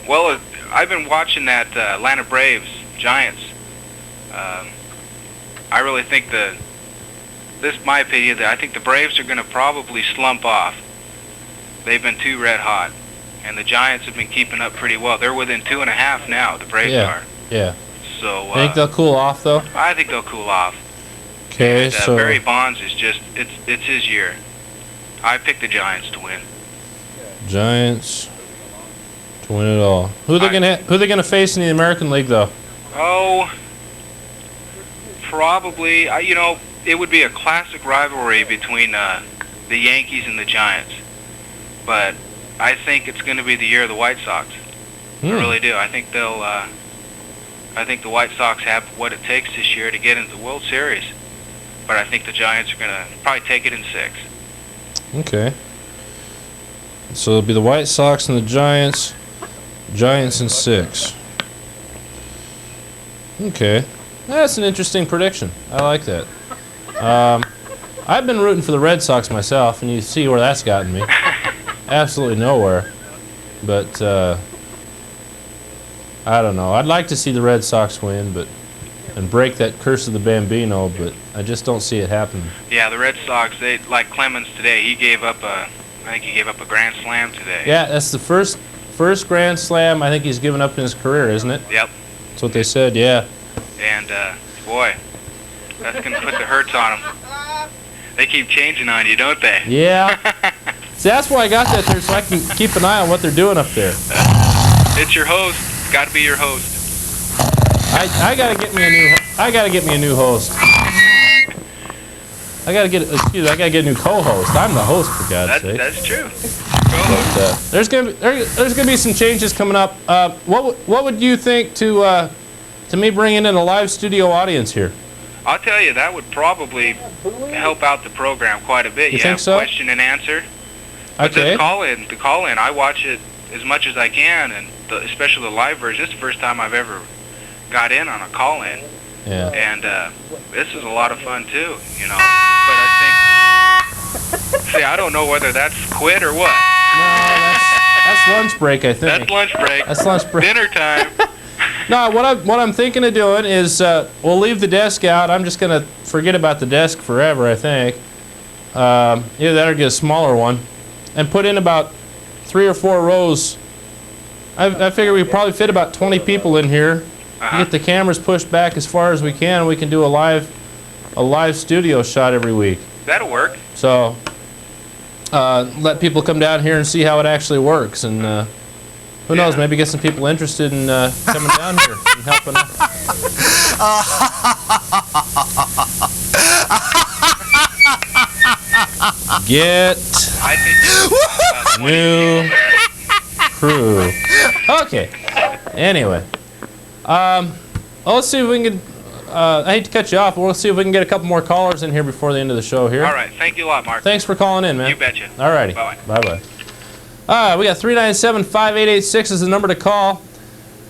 Well, I've been watching that Atlanta Braves Giants. I really think this is my opinion, that I think the Braves are going to probably slump off. They've been too red hot, and the Giants have been keeping up pretty well. They're within 2.5 now. The Braves are. Yeah. So. You think they'll cool off though? I think they'll cool off. Okay, and, so Barry Bonds is just it's his year. I picked the Giants to win. Giants to win it all. Who they gonna face in the American League though? Oh, probably. It would be a classic rivalry between the Yankees and the Giants. But I think it's going to be the year of the White Sox. I really do. I think they'll. I think the White Sox have what it takes this year to get into the World Series. But I think the Giants are going to probably take it in 6. Okay. So it'll be the White Sox and the Giants. Giants in 6. Okay. That's an interesting prediction. I like that. I've been rooting for the Red Sox myself, and you see where that's gotten me. Absolutely nowhere. But I don't know. I'd like to see the Red Sox win, and break that curse of the Bambino, but I just don't see it happening. Yeah, the Red Sox, they like Clemens today. I think he gave up a grand slam today. Yeah, that's the first grand slam I think he's given up in his career, isn't it? Yep. That's what they said, yeah. And boy, that's going to put the hurts on him. They keep changing on you, don't they? Yeah. See, that's why I got that there, so I can keep an eye on what they're doing up there. It's your host. Got to be your host. I gotta get me a new host. I gotta get a new co-host. I'm the host, for God's sake. That's true. But, there's gonna be some changes coming up. What would you think to me bringing in a live studio audience here? I'll tell you, that would probably help out the program quite a bit. You think so? Question and answer. But Okay. the call in, I watch it as much as I can, and especially the live version. This is the first time I've ever got in on a call-in. Yeah. And this is a lot of fun too, But I think, I don't know whether that's quit or what. No, that's lunch break, I think. That's lunch break. That's lunch break. Dinner time. No, what I'm thinking of doing is we'll leave the desk out. I'm just gonna forget about the desk forever, I think. Either that or get a smaller one, and put in about 3 or 4 rows. I figure we probably fit about 20 people in here. Get the cameras pushed back as far as we can. We can do a live studio shot every week. That'll work. So let people come down here and see how it actually works, and who knows, maybe get some people interested in coming down here and helping out. Get new crew. Okay. Anyway, well, let's see if we can get. I hate to cut you off, but we'll see if we can get a couple more callers in here before the end of the show here. All right. Thank you a lot, Mark. Thanks for calling in, man. You betcha. All righty. Bye-bye. Bye-bye. We got 397-5886 is the number to call.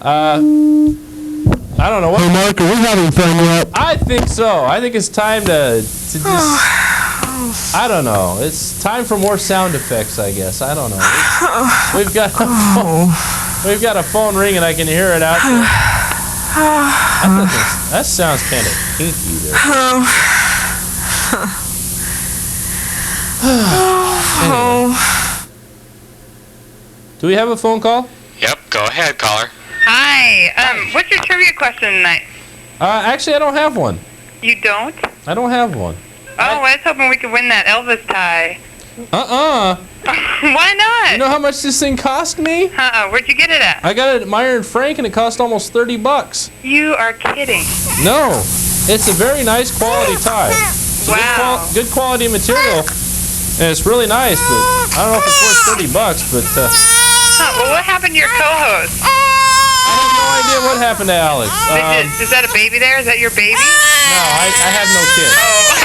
I don't know what. Hey, Mark, are we having fun yet? I think so. I think it's time to just. I don't know. It's time for more sound effects, I guess. I don't know. We've got a phone ringing. I can hear it out there. That sounds kind of kinky there. Anyway. Do we have a phone call? Yep, go ahead, caller. Hi. What's your trivia question tonight? Actually, I don't have one. You don't? I don't have one. Oh, I was hoping we could win that Elvis tie. Why not? You know how much this thing cost me? Where'd you get it at? I got it at Meyer and Frank, and it cost almost $30. You are kidding. No, it's a very nice quality tie. It's wow. Good quality material, and it's really nice. But I don't know if it's worth $30. But well, what happened to your co-host? I have no idea what happened to Alex. Is that a baby there? Is that your baby? No, I have no kids. Oh.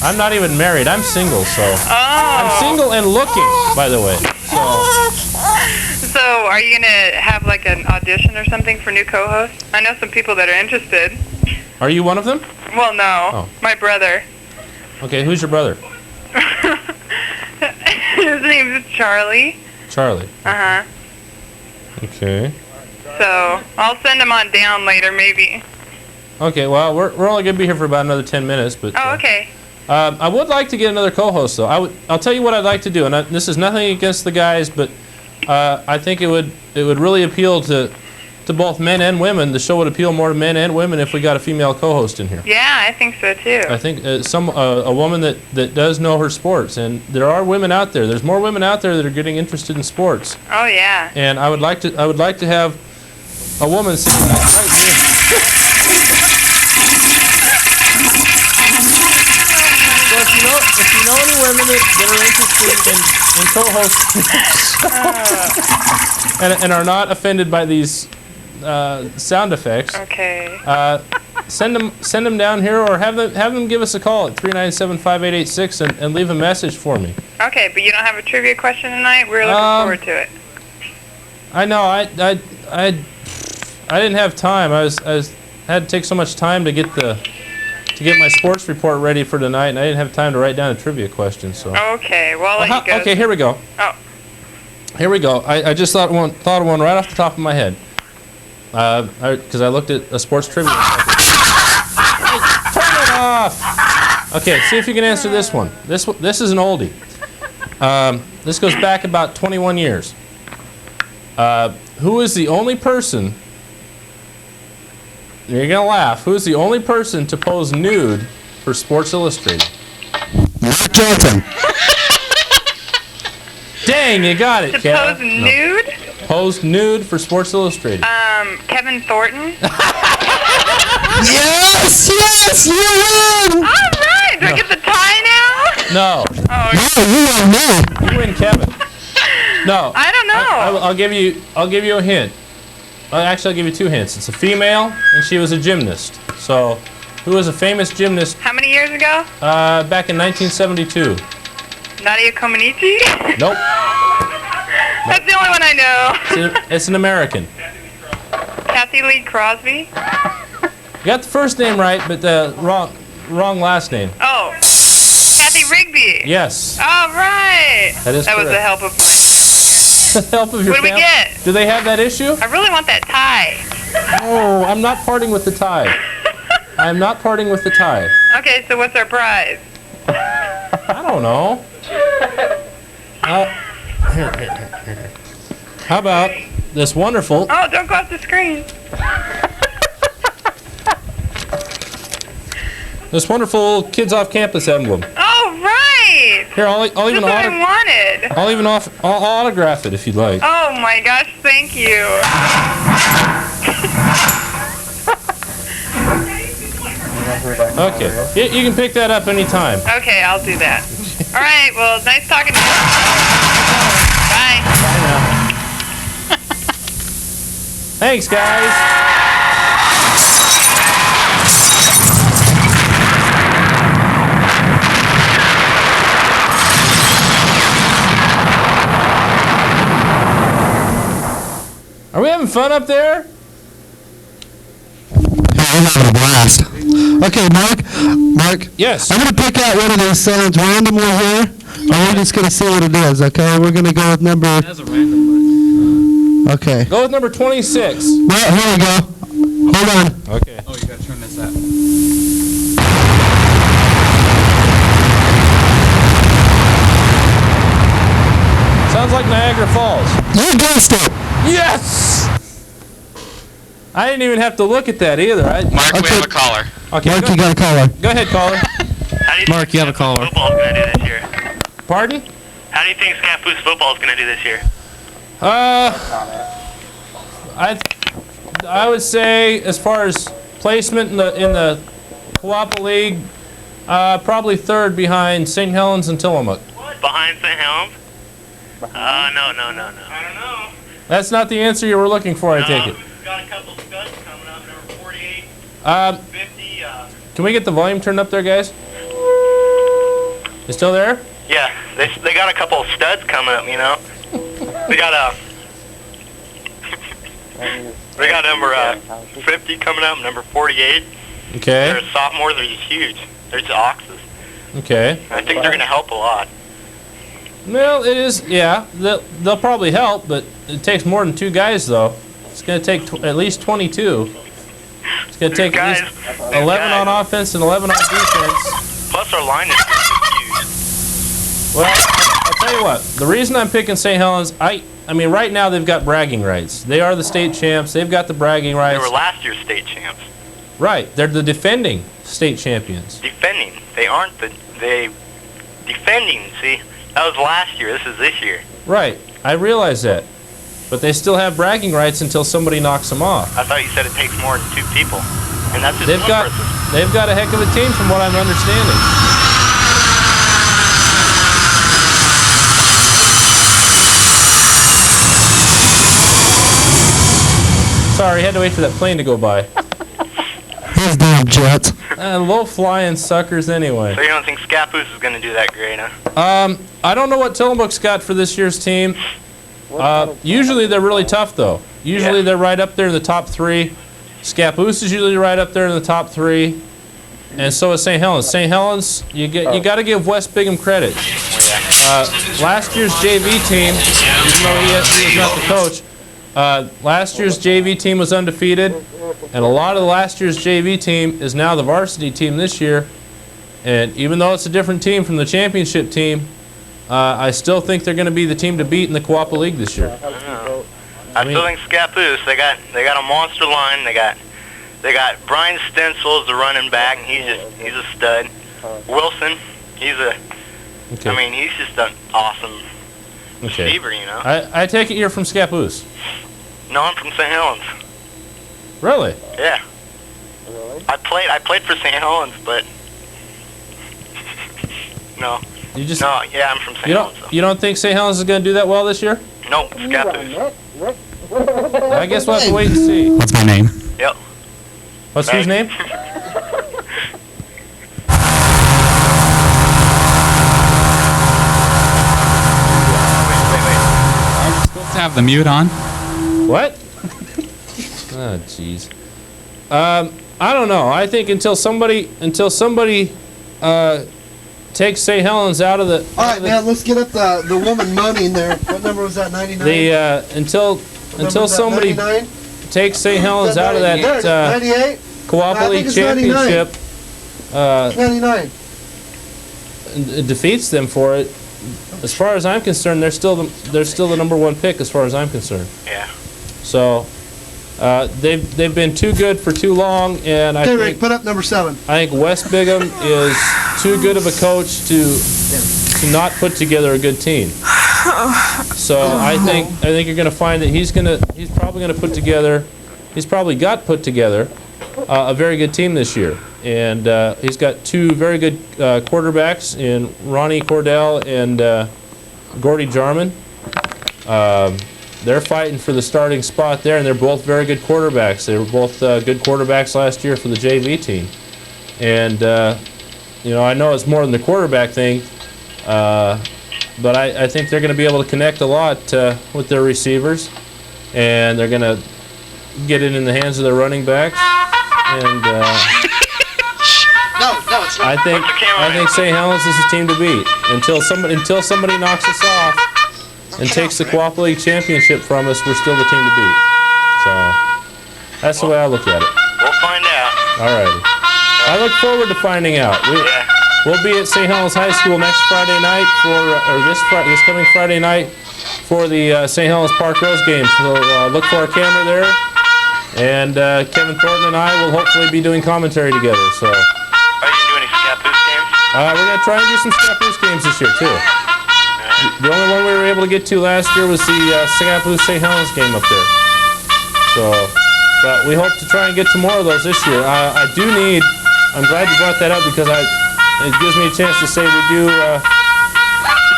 I'm not even married. I'm single, so. Oh. I'm single and looking, by the way. So, are you gonna have like an audition or something for new co-hosts? I know some people that are interested. Are you one of them? Well, no. Oh. My brother. Okay, who's your brother? His name is Charlie. Charlie. Uh-huh. Okay. So, I'll send him on down later, maybe. Okay, well, we're only going to be here for about another 10 minutes, but... Oh, okay. I would like to get another co-host, though. I'll tell you what I'd like to do, and this is nothing against the guys, but I think it would really appeal to both men and women. The show would appeal more to men and women if we got a female co-host in here. Yeah, I think so, too. I think a woman that does know her sports, and there are women out there. There's more women out there that are getting interested in sports. Oh, yeah. And I would like to have a woman sitting right here. So if you know any women that are interested in co-hosting and are not offended by these sound effects, okay. Send them down here, or have them give us a call at 397-5886 and leave a message for me. Okay, but you don't have a trivia question tonight? We're looking forward to it. I know. I didn't have time. I had to take so much time to get my sports report ready for tonight, and I didn't have time to write down a trivia question. So. Okay, well, I'll let you go. Okay, here we go. Oh. Here we go. I just thought of one right off the top of my head. Because I looked at a sports trivia. Hey, turn it off. Okay, see if you can answer this one. This is an oldie. This goes back about 21 years. Who is the only person? You're gonna laugh. Who is the only person to pose nude for Sports Illustrated? Mark Johnson. Dang, you got it, Kat. To pose nude? Posed nude for Sports Illustrated. Kevin Thornton. Yes, you win. All right. Do I get the tie now? No. Oh, no, you win me. You win, Kevin. No. I don't know. I'll give you a hint. Actually, I'll give you 2 hints. It's a female, and she was a gymnast. So, who was a famous gymnast? How many years ago? Back in 1972. Nadia Comaneci? Nope. That's the only one I know. It's an American. Kathy Lee Crosby? You got the first name right, but the wrong last name. Oh. Kathy Rigby? Yes. All right. That is correct. Was the help of my... The help of your family. What do we get? Do they have that issue? I really want that tie. Oh, I'm not parting with the tie. I'm not parting with the tie. Okay, so what's our prize? I don't know. Here. How about this wonderful? Oh, don't go off the screen. This wonderful Kids Off Campus emblem. Oh, right. Here, I'll even That's what I wanted. I'll autograph it if you'd like. Oh my gosh, thank you. Okay, you can pick that up anytime. Okay, I'll do that. All right, well, nice talking to you. Bye. Thanks, guys. Are we having fun up there? I'm having a blast. Okay, Mark. Yes. I'm going to pick out one of these sounds randomly here, and we're just going to see what it is, okay? We're going to go with number... That's a random one. Okay. Go with number 26. Well, here we go. Hold on. Okay. Oh, you gotta turn this up. Sounds like Niagara Falls. You guessed it. Yes! I didn't even have to look at that either. Mark, we have a caller. Okay, Mark, you got a caller. Go ahead, caller. How do you Mark, you have a caller. football's going to do this year? Pardon? How do you think Scappoose football's going to do this year? I would say as far as placement in the Coapa League, probably third behind Saint Helens and Tillamook. Behind St. Helens? No. I don't know. That's not the answer you were looking for, I take it. We've got a couple studs coming up, number 48, 50. Can we get the volume turned up there, guys? You still there? Yeah, they got a couple of studs coming up, you know. They got number 50 coming up, number 48. Okay. They're sophomores, they're just huge. They're just oxes. Okay. I think they're going to help a lot. Well, it is, yeah. They'll probably help, but it takes more than two guys, though. It's going to take at least 22. It's going to take at least 11 on offense and 11 on defense. Plus our line is huge. Well, I'll tell you what. The reason I'm picking St. Helens, I mean, right now they've got bragging rights. They are the state champs. They've got the bragging rights. They were last year's state champs. Right. They're the defending state champions. Defending. They aren't defending, see? That was last year. This is this year. Right. I realize that. But they still have bragging rights until somebody knocks them off. I thought you said it takes more than two people. And that's just one person. They've got a heck of a team from what I'm understanding. Sorry, had to wait for that plane to go by. These damn jets. Low flying suckers anyway. So you don't think Scappoose is going to do that great, huh? I don't know what Tillamook's got for this year's team. Usually they're really tough though. Usually they're right up there in the top three. Scappoose is usually right up there in the top three. And so is St. Helens. St. Helens, you got to give Wes Bigham credit. Last year's JV team, even though he is not the coach, last year's JV team was undefeated, and a lot of last year's JV team is now the varsity team this year. And even though it's a different team from the championship team, I still think they're going to be the team to beat in the Coapa League this year. I still think Scappoose. They got a monster line. They got Brian Stencil as the running back. And he's a stud. Wilson, he's just an awesome receiver, you know. I take it you're from Scappoose. No, I'm from St. Helens. Really? Yeah. I played for St. Helens, but no. Yeah, I'm from St. Helens. You don't think St. Helens is going to do that well this year? No, Scappoose. I guess we'll have to wait and see. What's my name? Yep. What's whose name? Am I supposed to have the mute on? What? Oh, jeez. I don't know. I think until somebody takes St. Helens out of the... All right, man, let's get up the woman moaning there. What number was that, 99? Until somebody takes St. Helens out of that 98? Coopoli championship. 99. It defeats them for it. As far as I'm concerned, they're still the number one pick. As far as I'm concerned. Yeah. So they've been too good for too long, and I think Rick, put up number 7. I think West Bigham is too good of a coach to not put together a good team. So I think you're going to find that he's probably put together a very good team this year, and he's got 2 very good quarterbacks in Ronnie Cordell and Gordy Jarman. They're fighting for the starting spot there, and they're both very good quarterbacks. They were both good quarterbacks last year for the JV team, and I know it's more than the quarterback thing. But I think they're going to be able to connect a lot with their receivers, and they're going to get it in the hands of their running backs. And I think St. Helens is the team to beat until somebody knocks us off and takes the Coopoli championship from us. We're still the team to beat. So that's the way I look at it. We'll find out. All righty. I look forward to finding out. We'll be at St. Helens High School next Friday night this coming Friday night for the St. Helens Park Rose game. So look for our camera there, and Kevin Thornton and I will hopefully be doing commentary together. So. Are you doing any Scappoose games? We're gonna try and do some Scappoose games this year too. The only one we were able to get to last year was the Scappoose St. Helens game up there. So, but we hope to try and get to more of those this year. I'm glad you brought that up because it gives me a chance to say we do.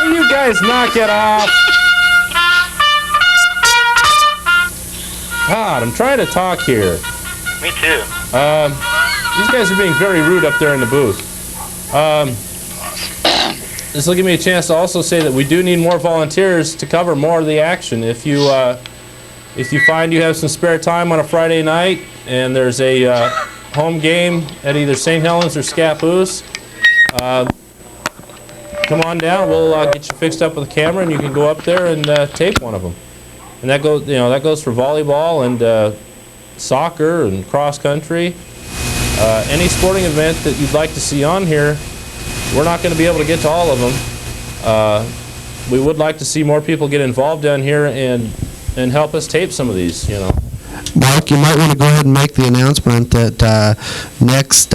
Will you guys knock it off? God, I'm trying to talk here. Me too. These guys are being very rude up there in the booth. This will give me a chance to also say that we do need more volunteers to cover more of the action. If you find you have some spare time on a Friday night and there's a home game at either St. Helens or Scappoose, come on down. We'll get you fixed up with a camera, and you can go up there and tape one of them. And that goes for volleyball and soccer and cross country. Any sporting event that you'd like to see on here. We're not going to be able to get to all of them. We would like to see more people get involved down here and help us tape some of these. Mark, you might want to go ahead and make the announcement that next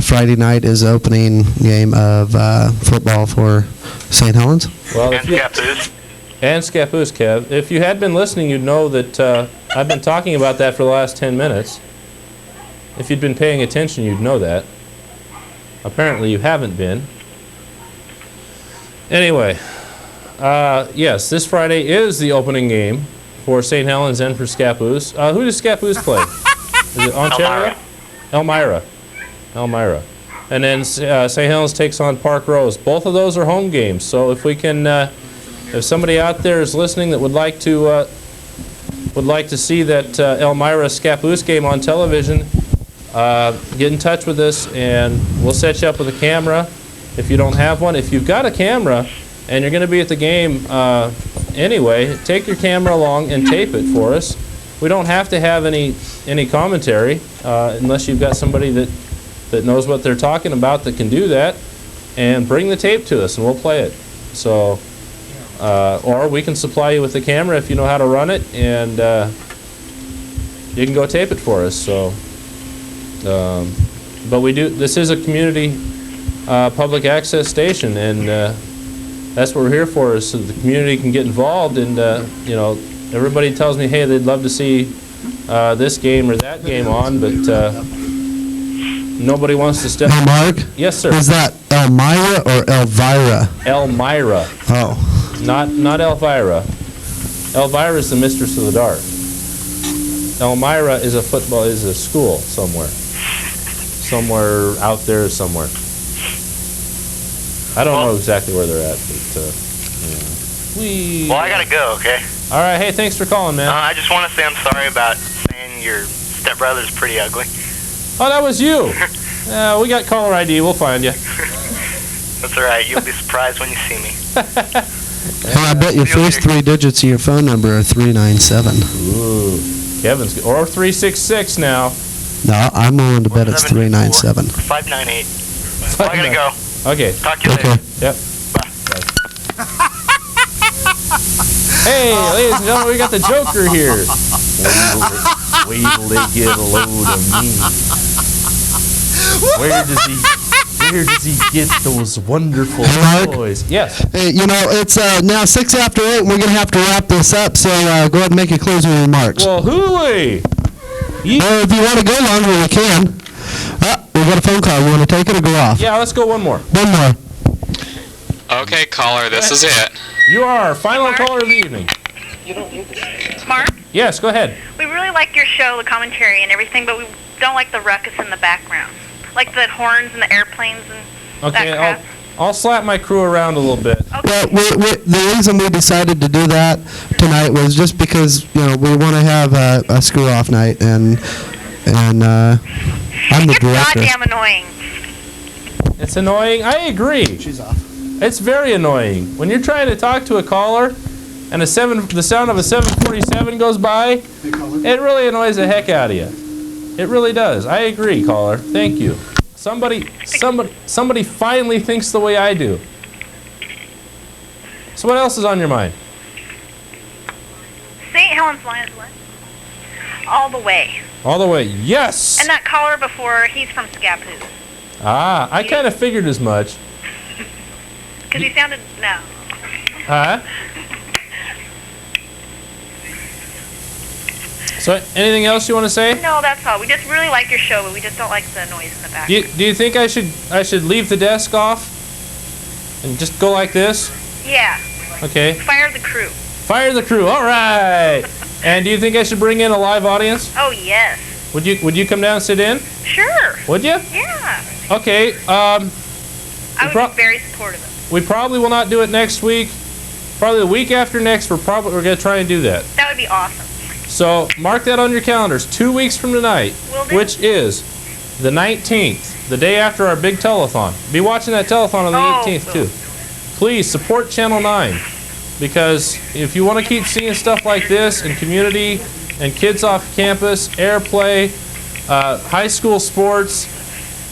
Friday night is the opening game of football for St. Helens. Well, and Scappoose. And Scappoose, Kev. If you had been listening, you'd know that I've been talking about that for the last 10 minutes. If you'd been paying attention, you'd know that. Apparently, you haven't been. Anyway, yes, this Friday is the opening game for St. Helens and for Scappoose. Who does Scappoose play? Is it Ontario? Elmira. And then St. Helens takes on Park Rose. Both of those are home games. So if we can, if somebody out there is listening that would like to see that Elmira Scappoose game on television, get in touch with us and we'll set you up with a camera. If you don't have one, if you've got a camera and you're going to be at the game anyway, take your camera along and tape it for us. We don't have to have any commentary unless you've got somebody that knows what they're talking about that can do that, and bring the tape to us and we'll play it. So, or we can supply you with the camera if you know how to run it, and you can go tape it for us. So, but we do. This is a community public access station, and that's what we're here for, is so the community can get involved. And everybody tells me, hey, they'd love to see this game or that game on, but nobody wants to step. Hey, Mark. Yes, sir. Is that Elmira or Elvira? Elmira. Oh. Not Elvira. Elvira is the mistress of the dark. Elmira is a school somewhere out there somewhere. I don't know exactly where they're at, but Well, I gotta go. Okay. All right. Hey, thanks for calling, man. I just want to say I'm sorry about saying your stepbrother's pretty ugly. Oh, that was you. We got caller ID. We'll find you. That's all right. You'll be surprised when you see me. I bet your first 3 digits of your phone number are 397. Ooh. Kevin's good. Or 366 now. No, I'm willing to bet it's 397. 598. Well, I gotta go. Okay. Talk to you Okay. later. Yep. Hey, ladies and gentlemen, we got the Joker here. Wait till they get a load of me. Where does he get those wonderful toys? Yes. Hey, you know, it's now 6 after 8, and we're going to have to wrap this up, so go ahead and make your closing remarks. Well, hooey! Or if you want to go longer, we can. We've got a phone call. You want to take it or go off? Yeah, let's go one more. One more. Okay, caller, this is it. You are our final caller of the evening. Mark, Yes, go ahead. we really like your show, the commentary and everything, but we don't like the ruckus in the background. Like the horns and the airplanes and Okay, that crap. I'll slap my crew around a little bit. Well, the reason we decided to do that tonight was just because, you know, we want to have a screw-off night, and I'm the director. Goddamn annoying. It's annoying. I agree. She's off. It's very annoying. When you're trying to talk to a caller and the sound of a 747 goes by, it really annoys the heck out of you. It really does. I agree, caller. Thank you. Somebody finally thinks the way I do. So what else is on your mind? Saint Helens Oregon, all the way. All the way. Yes. And that caller before, he's from Scappoose. Ah, I kind of figured as much. Because he sounded, no. Huh? So, anything else you want to say? No, that's all. We just really like your show, but we just don't like the noise in the back. Do you think I should leave the desk off and just go like this? Yeah. Okay. Fire the crew. Fire the crew. All right. And do you think I should bring in a live audience? Oh, yes. Would you come down and sit in? Sure. Would you? Yeah. Okay. I would be very supportive of it. We probably will not do it next week. Probably the week after next. We're going to try and do that. That would be awesome. So mark that on your calendars. 2 weeks from tonight, Will do. which is the 19th, the day after our big telethon. Be watching that telethon on the 18th too. Please support Channel 9, because if you want to keep seeing stuff like this in community and kids off campus, airplay, high school sports,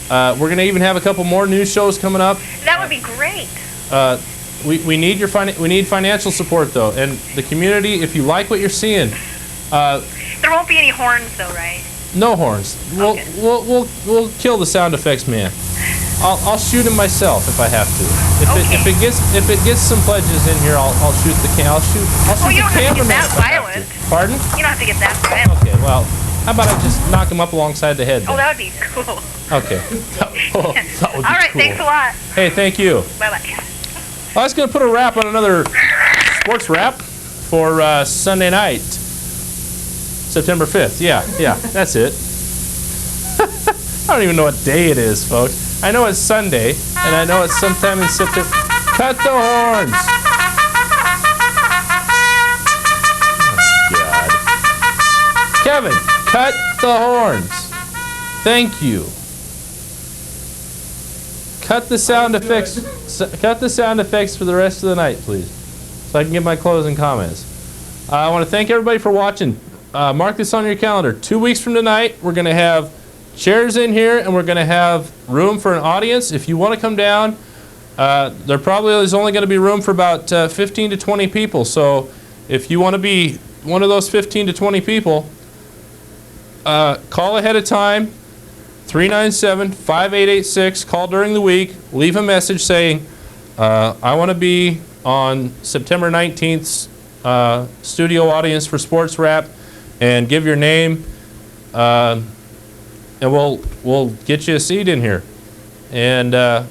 we're going to even have a couple more news shows coming up. That would be great. We need we need financial support though, and the community. If you like what you're seeing. There won't be any horns, though, right? No horns. We'll kill the sound effects man. I'll shoot him myself if I have to. If it gets some pledges in here, I'll shoot the I'll shoot you don't the have to cameraman. get that violent. Pardon? You don't have to get that violent. Okay. Well, how about I just knock him up alongside the head? Oh, Then? that would be cool. Okay. That would be All right. cool. Thanks a lot. Hey, thank you. Bye-bye. I was going to put a wrap on another sports wrap for Sunday night. September 5th. Yeah, that's it. I don't even know what day it is, folks. I know it's Sunday, and I know it's sometime in September. Cut the horns! Oh, God. Kevin, cut the horns. Thank you. Cut the sound effects. Cut the sound effects for the rest of the night, please, so I can get my closing comments. I want to thank everybody for watching. Mark this on your calendar. 2 weeks from tonight, we're going to have chairs in here, and we're going to have room for an audience. If you want to come down, there probably is only going to be room for about 15 to 20 people. So if you want to be one of those 15 to 20 people, call ahead of time, 397-5886. Call during the week. Leave a message saying, I want to be on September 19th's studio audience for Sports Wrap. And give your name, and we'll get you a seat in here, and we'll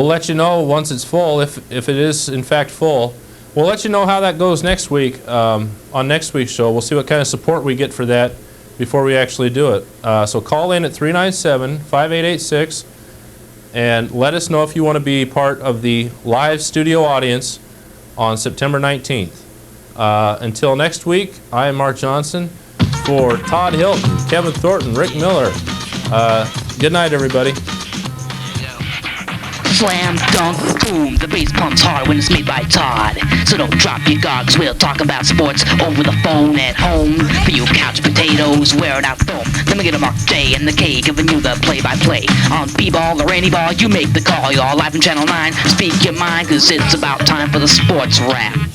let you know once it's full. If it is in fact full, we'll let you know how that goes next week on next week's show. We'll see what kind of support we get for that before we actually do it. So call in at 397-5886 and let us know if you want to be part of the live studio audience on September 19th. Until next week, I am Mark Johnson for Todd Hilton, Kevin Thornton, Rick Miller. Good night, everybody. Slam, dunk, boom, the bass pumps hard when it's made by Todd. So don't drop your guard, 'cause we'll talk about sports over the phone at home. For you couch potatoes, wear it out foam. Then we get a Mark J and the K, giving you the play-by-play. On B-ball or any ball, you make the call, y'all. Live from Channel 9, speak your mind, 'cause it's about time for the sports wrap.